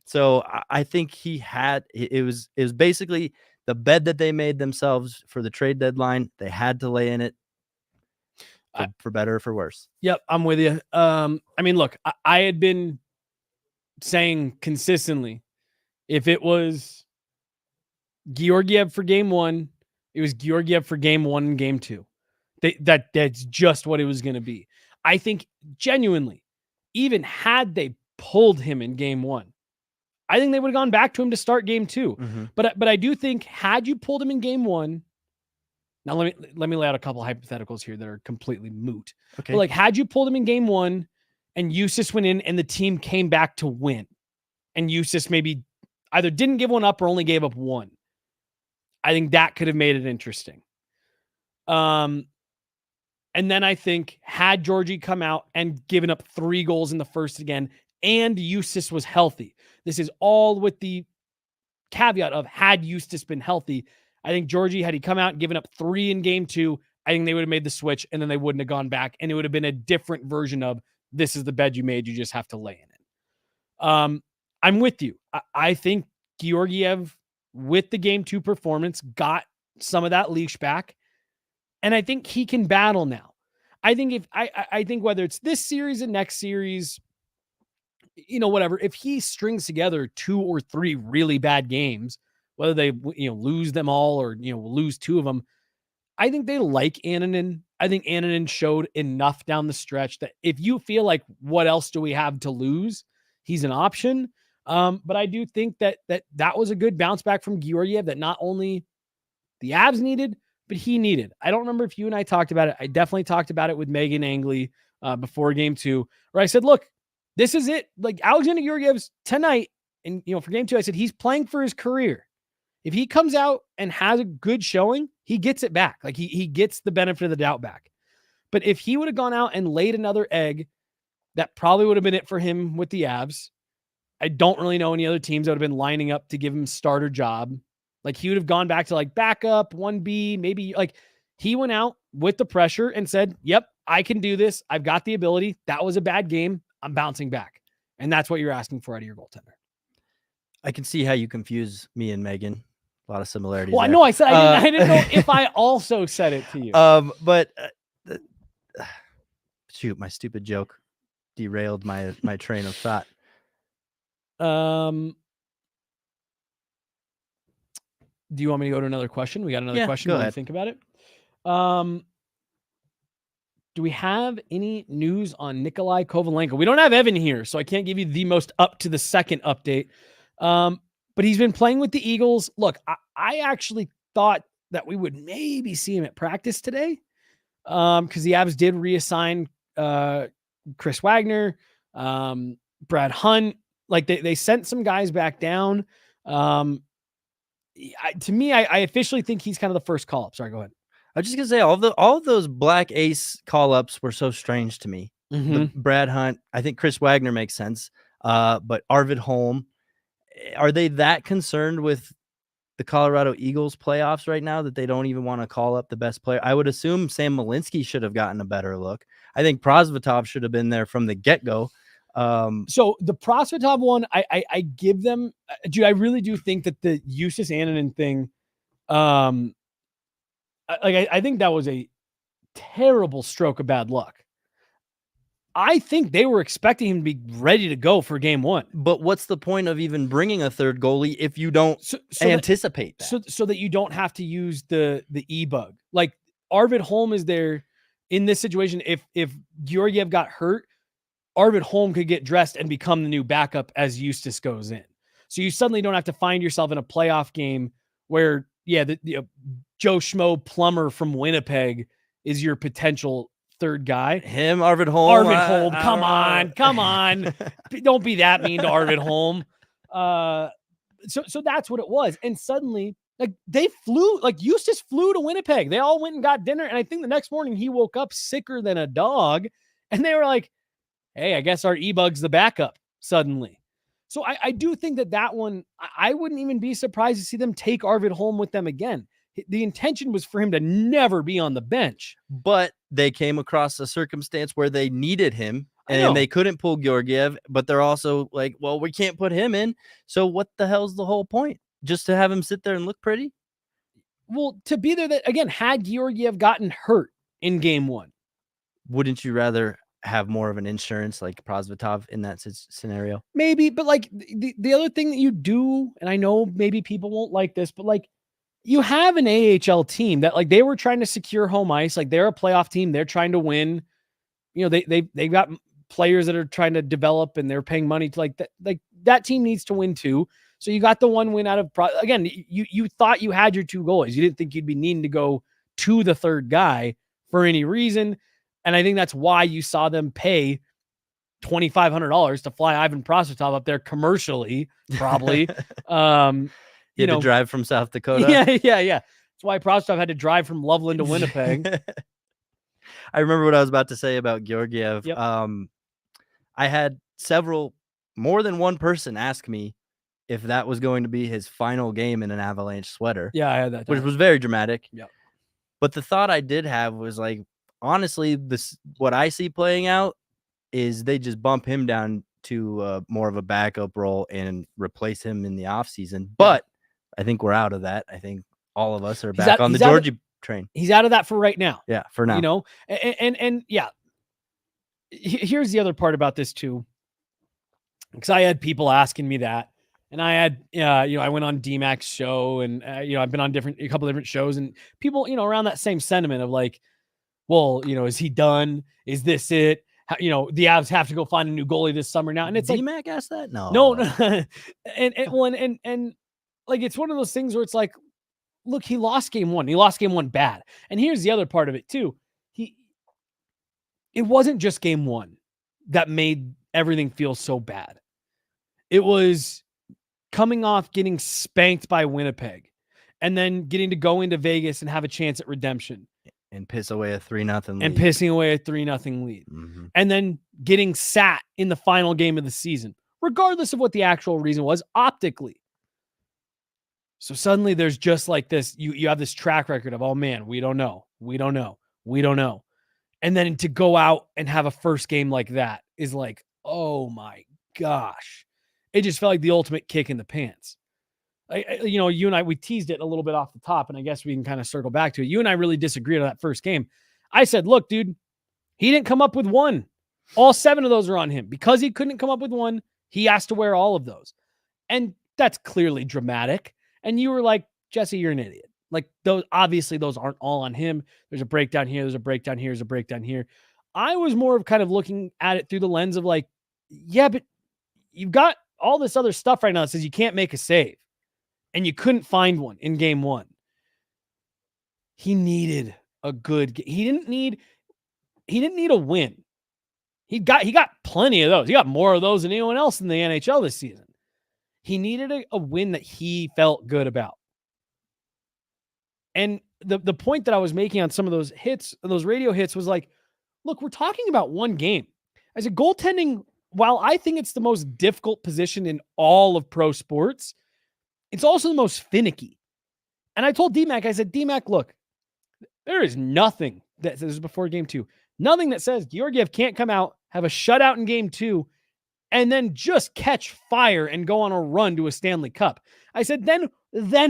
So I think it was basically the bed that they made themselves for the trade deadline. They had to lay in it for better or for worse. Yep, I'm with you. I mean, look, I had been saying consistently, if it was Georgiev for game 1, it was Georgiev for game 1 and game 2. That's just what it was going to be. I think genuinely, even had they pulled him in game 1, I think they would have gone back to him to start game 2. Mm-hmm. But I do think had you pulled him in game 1, now let me lay out a couple hypotheticals here that are completely moot. Okay. But like, had you pulled him in game 1 and Eustace went in and the team came back to win, and Eustace maybe either didn't give one up or only gave up one, I think that could have made it interesting. And then I think had Georgie come out and given up 3 goals in the first again, and Eustace was healthy. This is all with the caveat of had Eustace been healthy. I think Georgie, had he come out and given up 3 in game 2, I think they would have made the switch and then they wouldn't have gone back. And it would have been a different version of this is the bed you made. You just have to lay in it. I'm with you. I think Georgiev, with the game 2 performance, got some of that leash back. And I think he can battle now. I think I think whether it's this series and next series, whatever, if he strings together 2 or 3 really bad games, whether they, lose them all or, lose 2 of them, I think they like Annunen. I think Annunen showed enough down the stretch that if you feel like, what else do we have to lose? He's an option. But I do think that was a good bounce back from Georgiev that not only the Avs needed, but he needed. I don't remember if you and I talked about it. I definitely talked about it with Megan Angley before game 2, where I said, look, this is it. Like Alexander Georgiev's tonight, and for game 2, I said he's playing for his career. If he comes out and has a good showing, he gets it back. Like he gets the benefit of the doubt back. But if he would have gone out and laid another egg, that probably would have been it for him with the Avs. I don't really know any other teams that would have been lining up to give him starter job. Like he would have gone back to like backup 1B, maybe. Like he went out with the pressure and said, yep, I can do this. I've got the ability. That was a bad game. I'm bouncing back. And that's what you're asking for out of your goaltender. I can see how you confuse me and Megan. A lot of similarities. Well, there. I know I said I didn't know if I also said it to you. But shoot, my stupid joke derailed my train of thought. Do you want me to go to another question? We got another question. Go What do you ahead. think about it? Do we have any news on Nikolai Kovalenko? We don't have Evan here, so I can't give you the most up to the second update. But he's been playing with the Eagles. Look, I actually thought that we would maybe see him at practice today, because the Avs did reassign Chris Wagner, Brad Hunt. Like they sent some guys back down. To me, I officially think he's kind of the first call up. Sorry, go ahead. I was just gonna say all of those Black Ace call ups were so strange to me. The Brad Hunt, I think Chris Wagner makes sense. But Arvid Holm, are they that concerned with the Colorado Eagles playoffs right now that they don't even want to call up the best player? I would assume Sam Malinsky should have gotten a better look. I think Prosvetov should have been there from the get-go. So the Prosvetov one, I give them, dude, I really do think that the Eustace Annunen thing, I think that was a terrible stroke of bad luck. I think they were expecting him to be ready to go for game 1. But what's the point of even bringing a third goalie if you don't anticipate that? So that you don't have to use the e-bug. Like Arvid Holm is there in this situation. If Georgiev got hurt, Arvid Holm could get dressed and become the new backup as Eustace goes in. So you suddenly don't have to find yourself in a playoff game where, Joe Schmo plumber from Winnipeg is your potential third guy. Him, Arvid Holm. Come on. Don't be that mean to Arvid Holm. So that's what it was. And suddenly, like they flew, like Eustace flew to Winnipeg. They all went and got dinner. And I think the next morning he woke up sicker than a dog. And they were like, hey, I guess our E-Bug's the backup suddenly. So I do think that one, I wouldn't even be surprised to see them take Arvid Holm with them again. The intention was for him to never be on the bench. But they came across a circumstance where they needed him and they couldn't pull Georgiev, but they're also like, well, we can't put him in. So what the hell's the whole point? Just to have him sit there and look pretty? Well, to be there, that again, had Georgiev gotten hurt in game 1, wouldn't you rather have more of an insurance like Prosvetov in that scenario? Maybe, but like the other thing that you do, and I know maybe people won't like this, but like you have an AHL team that like they were trying to secure home ice. Like they're a playoff team. They're trying to win. You know, they've got players that are trying to develop and they're paying money to like that. Like that team needs to win too. So you got the one win out of again, you thought you had your 2 goalies. You didn't think you'd be needing to go to the third guy for any reason. And I think that's why you saw them pay $2,500 to fly Ivan Prosvetov up there commercially, probably. You had to drive from South Dakota. Yeah. That's why Prosvetov had to drive from Loveland to Winnipeg. I remember what I was about to say about Georgiev. Yep. I had more than one person ask me if that was going to be his final game in an Avalanche sweater. Yeah, I had that. Which was very dramatic. Yep. But the thought I did have was like, honestly, what I see playing out is they just bump him down to more of a backup role and replace him in the offseason. But I think we're out of that. I think all of us are back on the Georgie train. He's out of that for right now. Yeah, for now. You know, and yeah. Here's the other part about this too. Because I had people asking me that. And I had, I went on DMAC's show and, I've been on a couple of different shows and people, around that same sentiment of like, well, is he done? Is this it? The Avs have to go find a new goalie this summer now. And it's DMAC asked that? No. and like, it's one of those things where it's like, look, he lost game 1. He lost game 1 bad. And here's the other part of it too. It wasn't just game 1 that made everything feel so bad. It was coming off getting spanked by Winnipeg and then getting to go into Vegas and have a chance at redemption. And piss away a 3-0 lead. And pissing away a 3-0 lead. Mm-hmm. And then getting sat in the final game of the season, regardless of what the actual reason was optically. So suddenly there's just like this, you have this track record of, oh man, we don't know. And then to go out and have a first game like that is like, oh my gosh. It just felt like the ultimate kick in the pants. You and I, we teased it a little bit off the top, and I guess we can kind of circle back to it. You and I really disagreed on that first game. I said, look, dude, he didn't come up with one. All 7 of those are on him. Because he couldn't come up with one, he has to wear all of those. And that's clearly dramatic. And you were like, Jesse, you're an idiot. Like, those aren't all on him. There's a breakdown here, there's a breakdown here, there's a breakdown here. I was more of kind of looking at it through the lens of like, yeah, but you've got all this other stuff right now that says you can't make a save. And you couldn't find one in game 1. He needed a good. He didn't need a win. He got plenty of those. He got more of those than anyone else in the NHL this season. He needed a win that he felt good about. And the point that I was making on some of those hits, those radio hits, was like, look, we're talking about one game. I said, goaltending, while I think it's the most difficult position in all of pro sports, it's also the most finicky. And I told DMAC, I said, DMAC, look, there is nothing that this is before game 2, nothing that says Georgiev can't come out, have a shutout in game 2, and then just catch fire and go on a run to a Stanley Cup. I said, then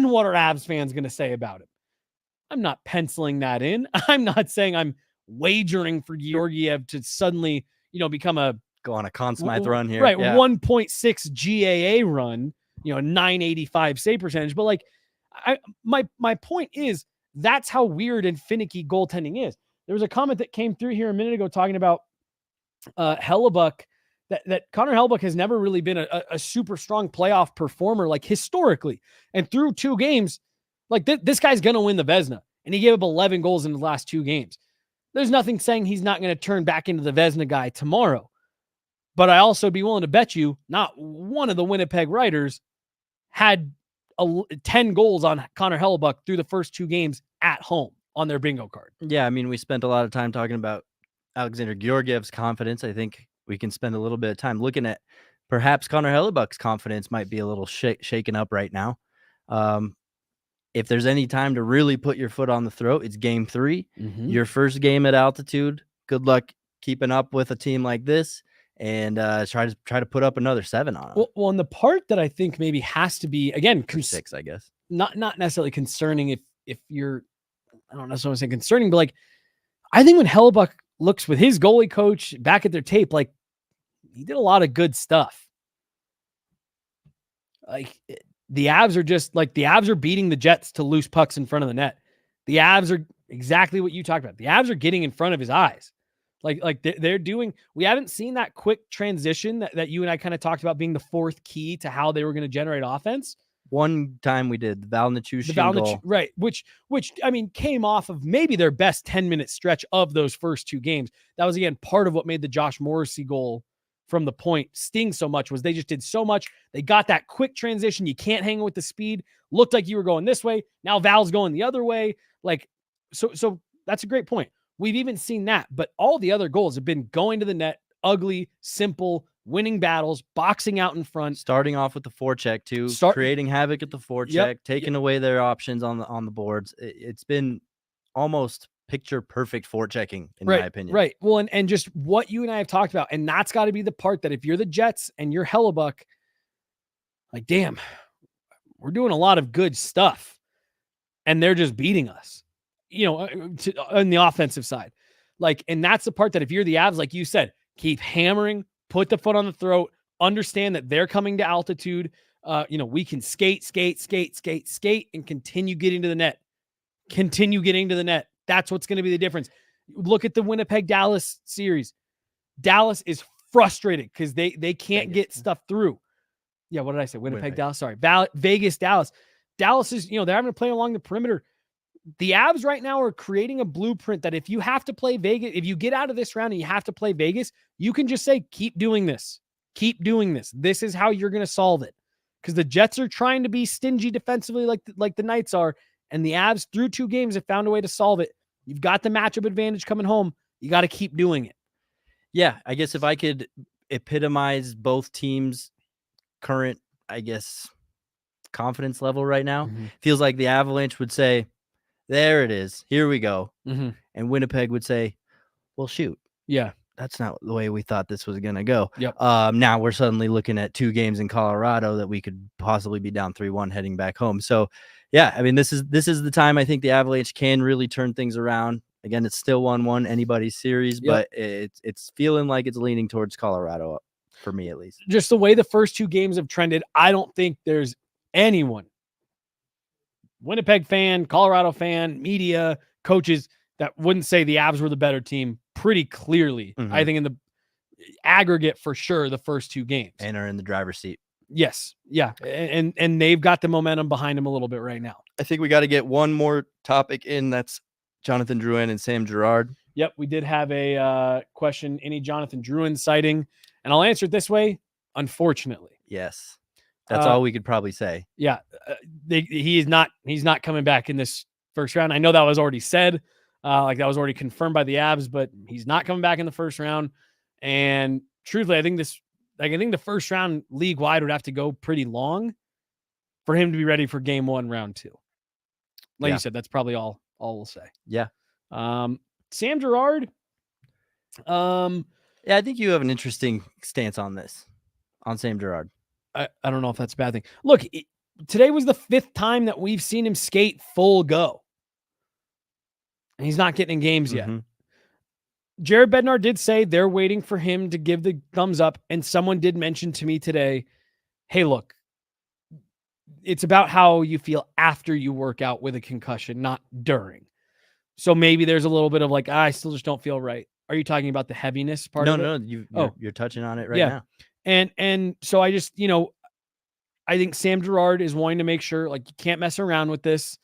what are Avs fans going to say about it? I'm not penciling that in. I'm not saying I'm wagering for Georgiev to suddenly, become go on a Conn Smythe run here. Right. Yeah. 1.6 GAA run, 985 save percentage. But like, my point is that's how weird and finicky goaltending is. There was a comment that came through here a minute ago talking about Hellebuyck, that Connor Hellebuyck has never really been a super strong playoff performer, like historically. And through 2 games, like this guy's going to win the Vezina. And he gave up 11 goals in the last 2 games. There's nothing saying he's not going to turn back into the Vezina guy tomorrow. But I also be willing to bet you not one of the Winnipeg writers had 10 goals on Connor Hellebuyck through the first 2 games at home on their bingo card. Yeah, I mean, we spent a lot of time talking about Alexander Georgiev's confidence. I think we can spend a little bit of time looking at perhaps Connor Hellebuck's confidence might be a little shaken up right now. If there's any time to really put your foot on the throat, it's game 3, your first game at altitude. Good luck keeping up with a team like this, and try to put up another 7 on them. Well, and the part that I think maybe has to be, again, 6, I guess. Not necessarily concerning if you're, I don't necessarily say concerning, but like, I think when Hellebuck looks with his goalie coach back at their tape, like, he did a lot of good stuff. Like, the Avs are just like, the Avs are beating the Jets to loose pucks in front of the net. The Avs are exactly what you talked about. The Avs are getting in front of his eyes. Like they're doing, we haven't seen that quick transition that you and I kind of talked about being the fourth key to how they were going to generate offense. One time we did the Val Nichushkin goal. Right. Which I mean, came off of maybe their best 10-minute stretch of those first 2 games. That was, again, part of what made the Josh Morrissey goal from the point sting so much, was they just did so much. They got that quick transition. You can't hang with the speed. Looked like you were going this way. Now Val's going the other way. Like, so that's a great point. We've even seen that, but all the other goals have been going to the net, ugly, simple, winning battles, boxing out in front. Starting off with the forecheck too, creating havoc at the forecheck, taking away their options on the boards. It's been almost picture perfect forechecking in my opinion. Right. Well, and just what you and I have talked about, and that's got to be the part that if you're the Jets and you're Hellebuck, like, damn, we're doing a lot of good stuff, and they're just beating us, on the offensive side. Like, and that's the part that if you're the Avs, like you said, keep hammering, put the foot on the throat, understand that they're coming to altitude. We can skate, and continue getting to the net. That's what's going to be the difference. Look at the Winnipeg-Dallas series. Dallas is frustrated because they can't get stuff through. Yeah, what did I say? Winnipeg. Dallas. Sorry. Vegas, Dallas. Dallas is, they're having to play along the perimeter. The Avs right now are creating a blueprint that if you have to play Vegas, if you get out of this round and you have to play Vegas, you can just say, keep doing this. Keep doing this. This is how you're going to solve it. Because the Jets are trying to be stingy defensively like the Knights are, and the Avs through 2 games have found a way to solve it. You've got the matchup advantage coming home. You got to keep doing it. Yeah, I guess if I could epitomize both teams' current, I guess, confidence level right now, feels like the Avalanche would say, there it is. Here we go. And Winnipeg would say, well, shoot. Yeah. That's not the way we thought this was going to go. Yep. Now we're suddenly looking at 2 games in Colorado that we could possibly be down 3-1 heading back home. So, yeah, I mean, this is the time I think the Avalanche can really turn things around. Again, it's still 1-1 anybody's series, but it's feeling like it's leaning towards Colorado for me at least. Just the way the first 2 games have trended, I don't think there's anyone, Winnipeg fan, Colorado fan, media, coaches, that wouldn't say the Avs were the better team pretty clearly. I think in the aggregate for sure the first 2 games. And are in the driver's seat. Yes. Yeah. And they've got the momentum behind them a little bit right now. I think we got to get one more topic in. That's Jonathan Drouin and Sam Girard. Yep. We did have a question, any Jonathan Drouin sighting? And I'll answer it this way. Unfortunately. Yes. That's all we could probably say. Yeah. He's not coming back in this first round. I know that was already said. That was already confirmed by the Avs, but he's not coming back in the first round. And truthfully, I think the first round league wide would have to go pretty long for him to be ready for game 1, round 2. Like you said, that's probably all we'll say. Yeah. Sam Girard. Yeah, I think you have an interesting stance on this, on Sam Girard. I don't know if that's a bad thing. Look, today was the 5th time that we've seen him skate full go. And he's not getting in games yet. Jared Bednar did say they're waiting for him to give the thumbs up. And someone did mention to me today, hey, look, it's about how you feel after you work out with a concussion, not during. So maybe there's a little bit of like, I still just don't feel right. Are you talking about the heaviness part of it? No, you're touching on it right now. And so I just, I think Sam Girard is wanting to make sure, like, you can't mess around with this.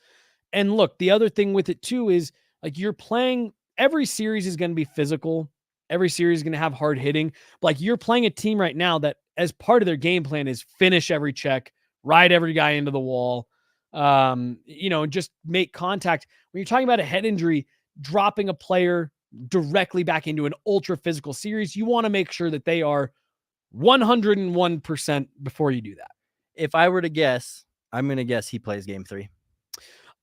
And look, the other thing with it too is, like, you're playing, every series is going to be physical. Every series is going to have hard hitting. But like, you're playing a team right now that as part of their game plan is finish every check, ride every guy into the wall, just make contact. When you're talking about a head injury, dropping a player directly back into an ultra physical series, you want to make sure that they are 101% before you do that. If I were to guess, I'm going to guess he plays game 3.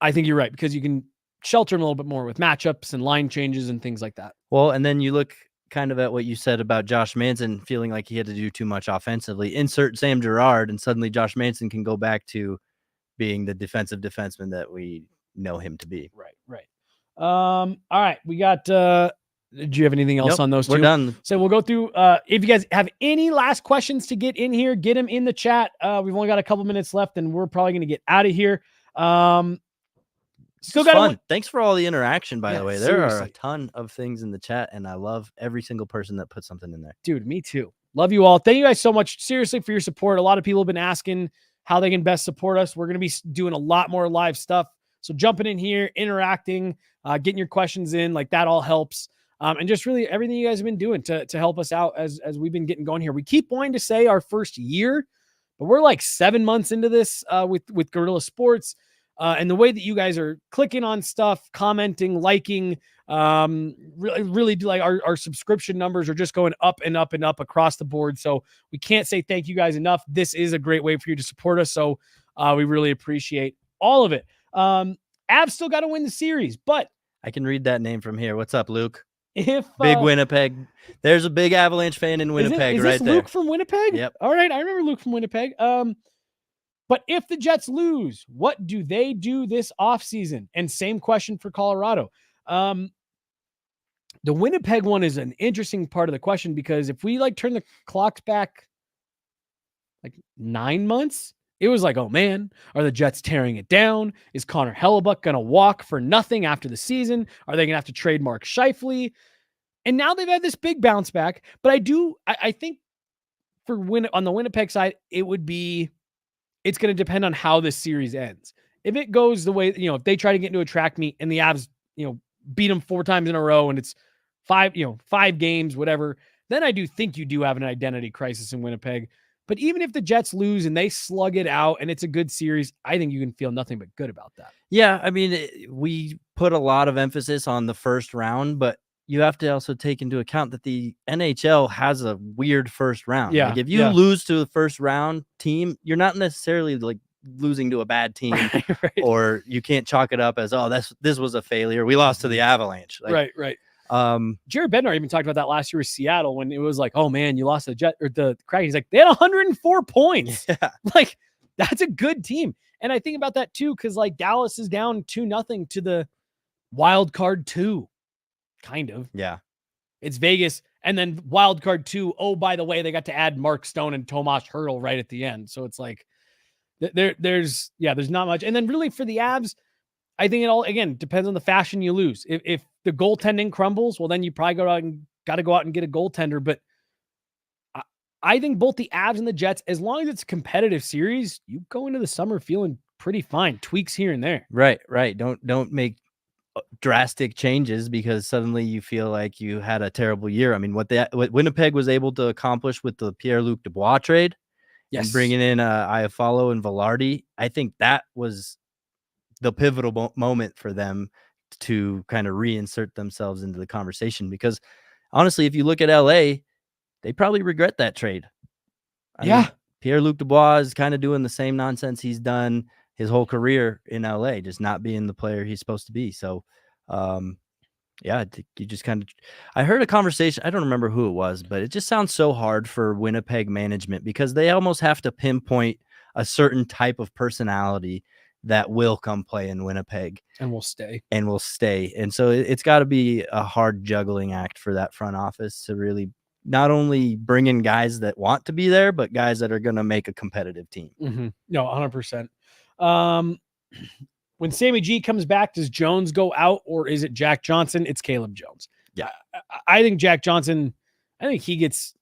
I think you're right, because you can shelter him a little bit more with matchups and line changes and things like that. Well, and then you look kind of at what you said about Josh Manson feeling like he had to do too much offensively. Insert Sam Girard, and suddenly Josh Manson can go back to being the defensive defenseman that we know him to be. Right. All right. We got, do you have anything else on those two? We're done. So we'll go through, if you guys have any last questions to get in here, get them in the chat. We've only got a couple minutes left and we're probably going to get out of here. Still got fun. Thanks for all the interaction, by the way. There seriously. are a ton of things in the chat, and I love every single person that puts something in there. Dude, me too. Love you all. Thank you guys so much, seriously, for your support. A lot of people have been asking how they can best support us. We're going to be doing a lot more live stuff. So jumping in here, interacting, getting your questions in, like that all helps. And just really everything you guys have been doing to help us out as we've been getting going here. We keep wanting to say our first year, but we're like 7 months into this with Guerilla Sports. And the way that you guys are clicking on stuff, commenting, liking, really like our subscription numbers are just going up and up and up across the board. So we can't say thank you guys enough. This is a great way for you to support us. So we really appreciate all of it. Avs still got to win the series, but I can read that name from here. What's up, Luke? If Big Winnipeg. There's a big Avalanche fan in Winnipeg is right this there. Luke from Winnipeg? Yep. All right. I remember Luke from Winnipeg. But if the Jets lose, what do they do this offseason? And same question for Colorado. The Winnipeg one is an interesting part of the question, because if we like turn the clocks back like 9 months, it was like, oh man, are the Jets tearing it down? Is Connor Hellebuck going to walk for nothing after the season? Are they going to have to trade Mark Scheifele? And now they've had this big bounce back. But I think for on the Winnipeg side, it's going to depend on how this series ends. If it goes the way, if they try to get into a track meet and the Avs, beat them 4 times in a row and it's 5 games, whatever, then I do think you do have an identity crisis in Winnipeg. But even if the Jets lose and they slug it out and it's a good series, I think you can feel nothing but good about that. Yeah. I mean, we put a lot of emphasis on the first round, but you have to also take into account that the NHL has a weird first round. Yeah. Like if you lose to the first round team, you're not necessarily like losing to a bad team, right. Or you can't chalk it up as, oh, this was a failure. We lost to the Avalanche. Like, right. Jared Bednar even talked about that last year with Seattle when it was like, oh man, you lost the Kraken. He's like, they had 104 points. Yeah. Like that's a good team. And I think about that too, because like Dallas is down 2-0 to the wild card 2. Kind of. Yeah. It's Vegas. And then wild card 2. Oh, by the way, they got to add Mark Stone and Tomas Hertl right at the end. So it's like there's not much. And then really for the Avs, I think it all, again, depends on the fashion you lose. If the goaltending crumbles, well, then you probably got to go out and get a goaltender. But I think both the Avs and the Jets, as long as it's a competitive series, you go into the summer feeling pretty fine. Tweaks here and there. Right. Don't make drastic changes because suddenly you feel like you had a terrible year. I mean, what Winnipeg was able to accomplish with the Pierre-Luc Dubois trade, and bringing in Iafallo and Velarde, I think that was the pivotal moment for them to kind of reinsert themselves into the conversation. Because honestly, if you look at LA, they probably regret that trade. I mean, Pierre-Luc Dubois is kind of doing the same nonsense he's done his whole career in LA, just not being the player he's supposed to be. So, you just kind of, I heard a conversation. I don't remember who it was, but it just sounds so hard for Winnipeg management because they almost have to pinpoint a certain type of personality that will come play in Winnipeg and will stay. And so it's got to be a hard juggling act for that front office to really not only bring in guys that want to be there, but guys that are going to make a competitive team. Mm-hmm. No, 100%. When Sammy G comes back, does Jones go out or is it Jack Johnson? It's Caleb Jones. Yeah. I think Jack Johnson, I think he gets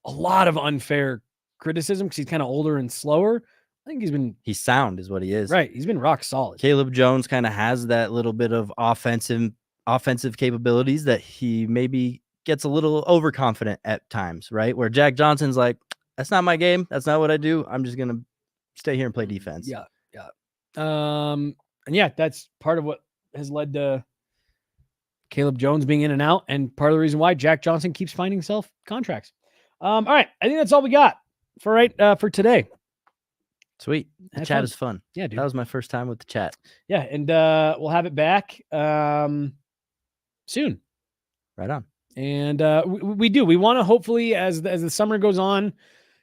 a lot of unfair criticism because he's kind of older and slower. I think he's sound is what he is. Right. He's been rock solid. Caleb Jones kind of has that little bit of offensive capabilities that he maybe gets a little overconfident at times, right? Where Jack Johnson's like, that's not my game. That's not what I do. I'm just going to stay here and play defense. Yeah. And yeah, that's part of what has led to Caleb Jones being in and out, and part of the reason why Jack Johnson keeps finding himself contracts. All right, I think that's all we got for today. Sweet. The Had chat fun. is fun. Yeah, dude. That was my first time with the chat. Yeah, and we'll have it back soon. Right on. And we do. We want to hopefully, as the summer goes on,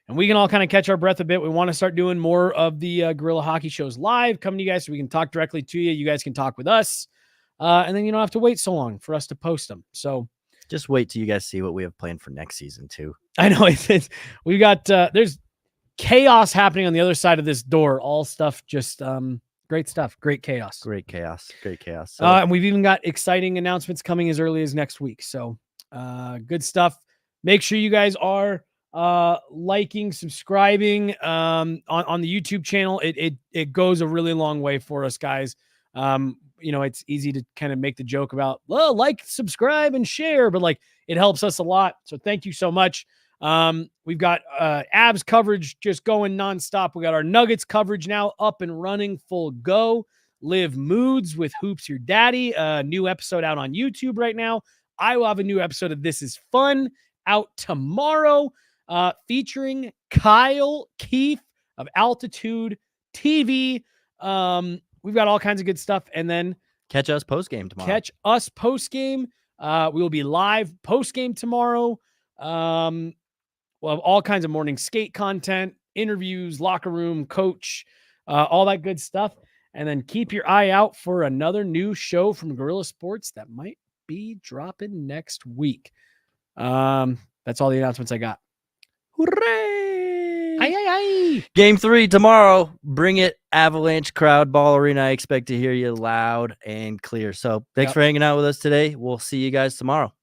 and we can all kind of catch our breath a bit, we want to start doing more of the Guerilla Hockey shows live, coming to you guys so we can talk directly to you. You guys can talk with us. And then you don't have to wait so long for us to post them. So just wait till you guys see what we have planned for next season too. I know we got there's chaos happening on the other side of this door. All stuff, just great stuff, great chaos. So, and we've even got exciting announcements coming as early as next week. So good stuff. Make sure you guys are liking, subscribing on the YouTube channel. It goes a really long way for us, guys. It's easy to kind of make the joke about, well, like, subscribe, and share, but like it helps us a lot. So thank you so much. We've got Abs coverage just going nonstop. We got our Nuggets coverage now up and running, full go. Live Moods with Hoops Your Daddy, a new episode out on YouTube right now. I will have a new episode of This Is Fun out tomorrow, featuring Kyle Keefe of Altitude TV. We've got all kinds of good stuff. And then catch us post-game tomorrow. We will be live post-game tomorrow. We'll have all kinds of morning skate content, interviews, locker room, coach, all that good stuff. And then keep your eye out for another new show from Guerilla Sports that might be dropping next week. That's all the announcements I got. Hooray! Aye, aye, aye. Game 3 tomorrow. Bring it. Avalanche crowd, Ball Arena. I expect to hear you loud and clear. So thanks for hanging out with us today. We'll see you guys tomorrow.